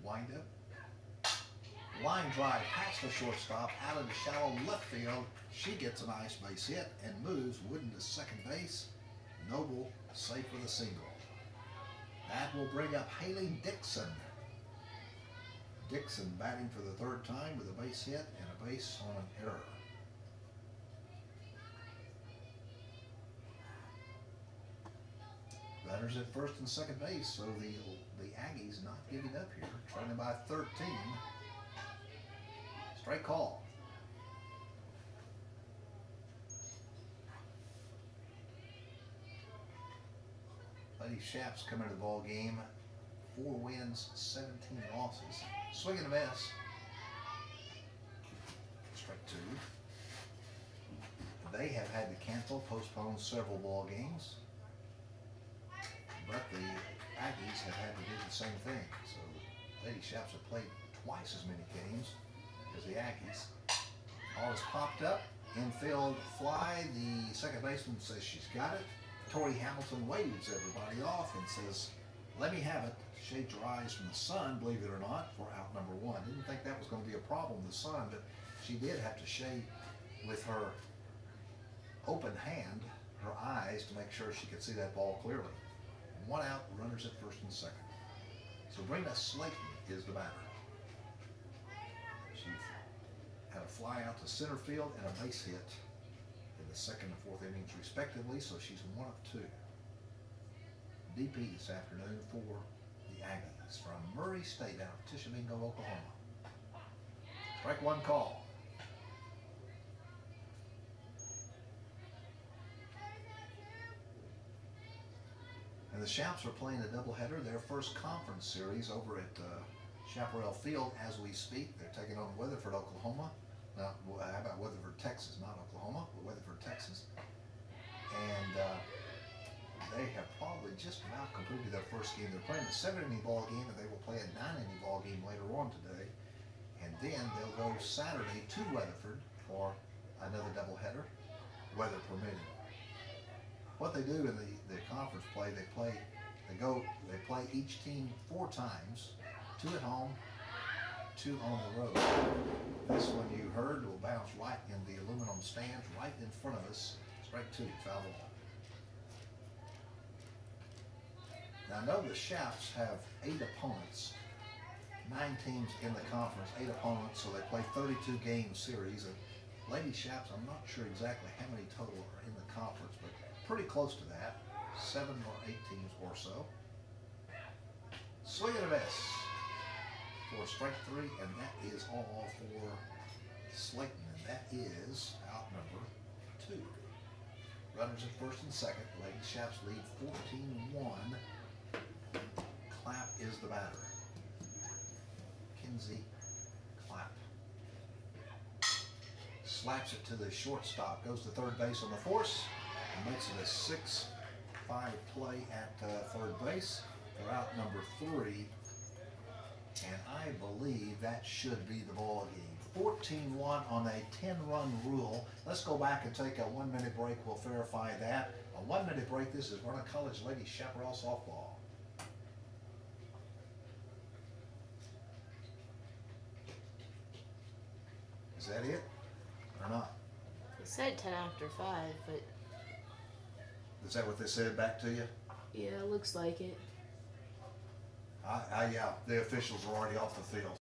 Wind up. Line drive past the shortstop out of the shallow left field. She gets a nice base hit and moves Wooden to second base. Noble safe with a single. That will bring up Haley Dixon. Dixon batting for the 3rd time with a base hit and a base on an error. Runners at first and second base, so the Aggies not giving up here, trailing by 13. Strike call. Lady Shaps come into the ball game, 4 wins, 17 losses. Swing and a miss. Strike 2. They have had to cancel, postpone several ball games, but the Aggies have had to do the same thing. So Lady Shaps have played twice as many games as the Aggies. Ball is popped up, infield fly. The second baseman says she's got it. Tori Hamilton waves everybody off and says, "Let me have it." Shades her eyes from the sun, believe it or not, for out number 1. Didn't think that was going to be a problem, the sun, but she did have to shade with her open hand, her eyes, to make sure she could see that ball clearly. 1 out, runners at first and second. Sabrina Slayton is the batter. She had a fly out to center field and a base hit in the 2nd and 4th innings respectively, so she's 1 of 2. DP this afternoon for the Aggies from Murray State out of Tishomingo, Oklahoma. Strike 1 call. And the Shaps are playing a doubleheader, their first conference series over at Chaparral Field as we speak. They're taking on Weatherford, Oklahoma. Now, how about Weatherford, Texas? Not Oklahoma, but Weatherford, Texas. And they have probably just about completed their first game. They're playing a 7-inning ball game, and they will play a 9-inning ball game later on today. And then they'll go Saturday to Weatherford for another doubleheader, weather permitting. What they do in the conference play, they play each team 4 times, 2 at home, 2 on the road. This one you heard will bounce right in the aluminum stands right in front of us. Strike 2, foul ball. Now I know the Shaps have 8 opponents, 9 teams in the conference, 8 opponents, so they play 32 game series. And Lady Shaps, I'm not sure exactly how many total are in the conference, but pretty close to that, 7 or 8 teams or so. Swing and a miss for strike 3, and that is all for Slayton, and that is out number 2. Runners at first and second. Lady Shaps lead 14-1. Clapp is the batter. Kinsey Clapp. Slaps it to the shortstop. Goes to third base on the force. And makes it a 6-5 play at third base for out number 3. And I believe that should be the ball game. 14-1 on a 10-run rule. Let's go back and take a 1-minute break. We'll verify that. A 1-minute break. This is Vernon College Lady Chaparral softball. Is that it or not? It said 10 after 5, but Is that what they said back to you? yeah, it looks like it. Yeah, the officials are already off the field.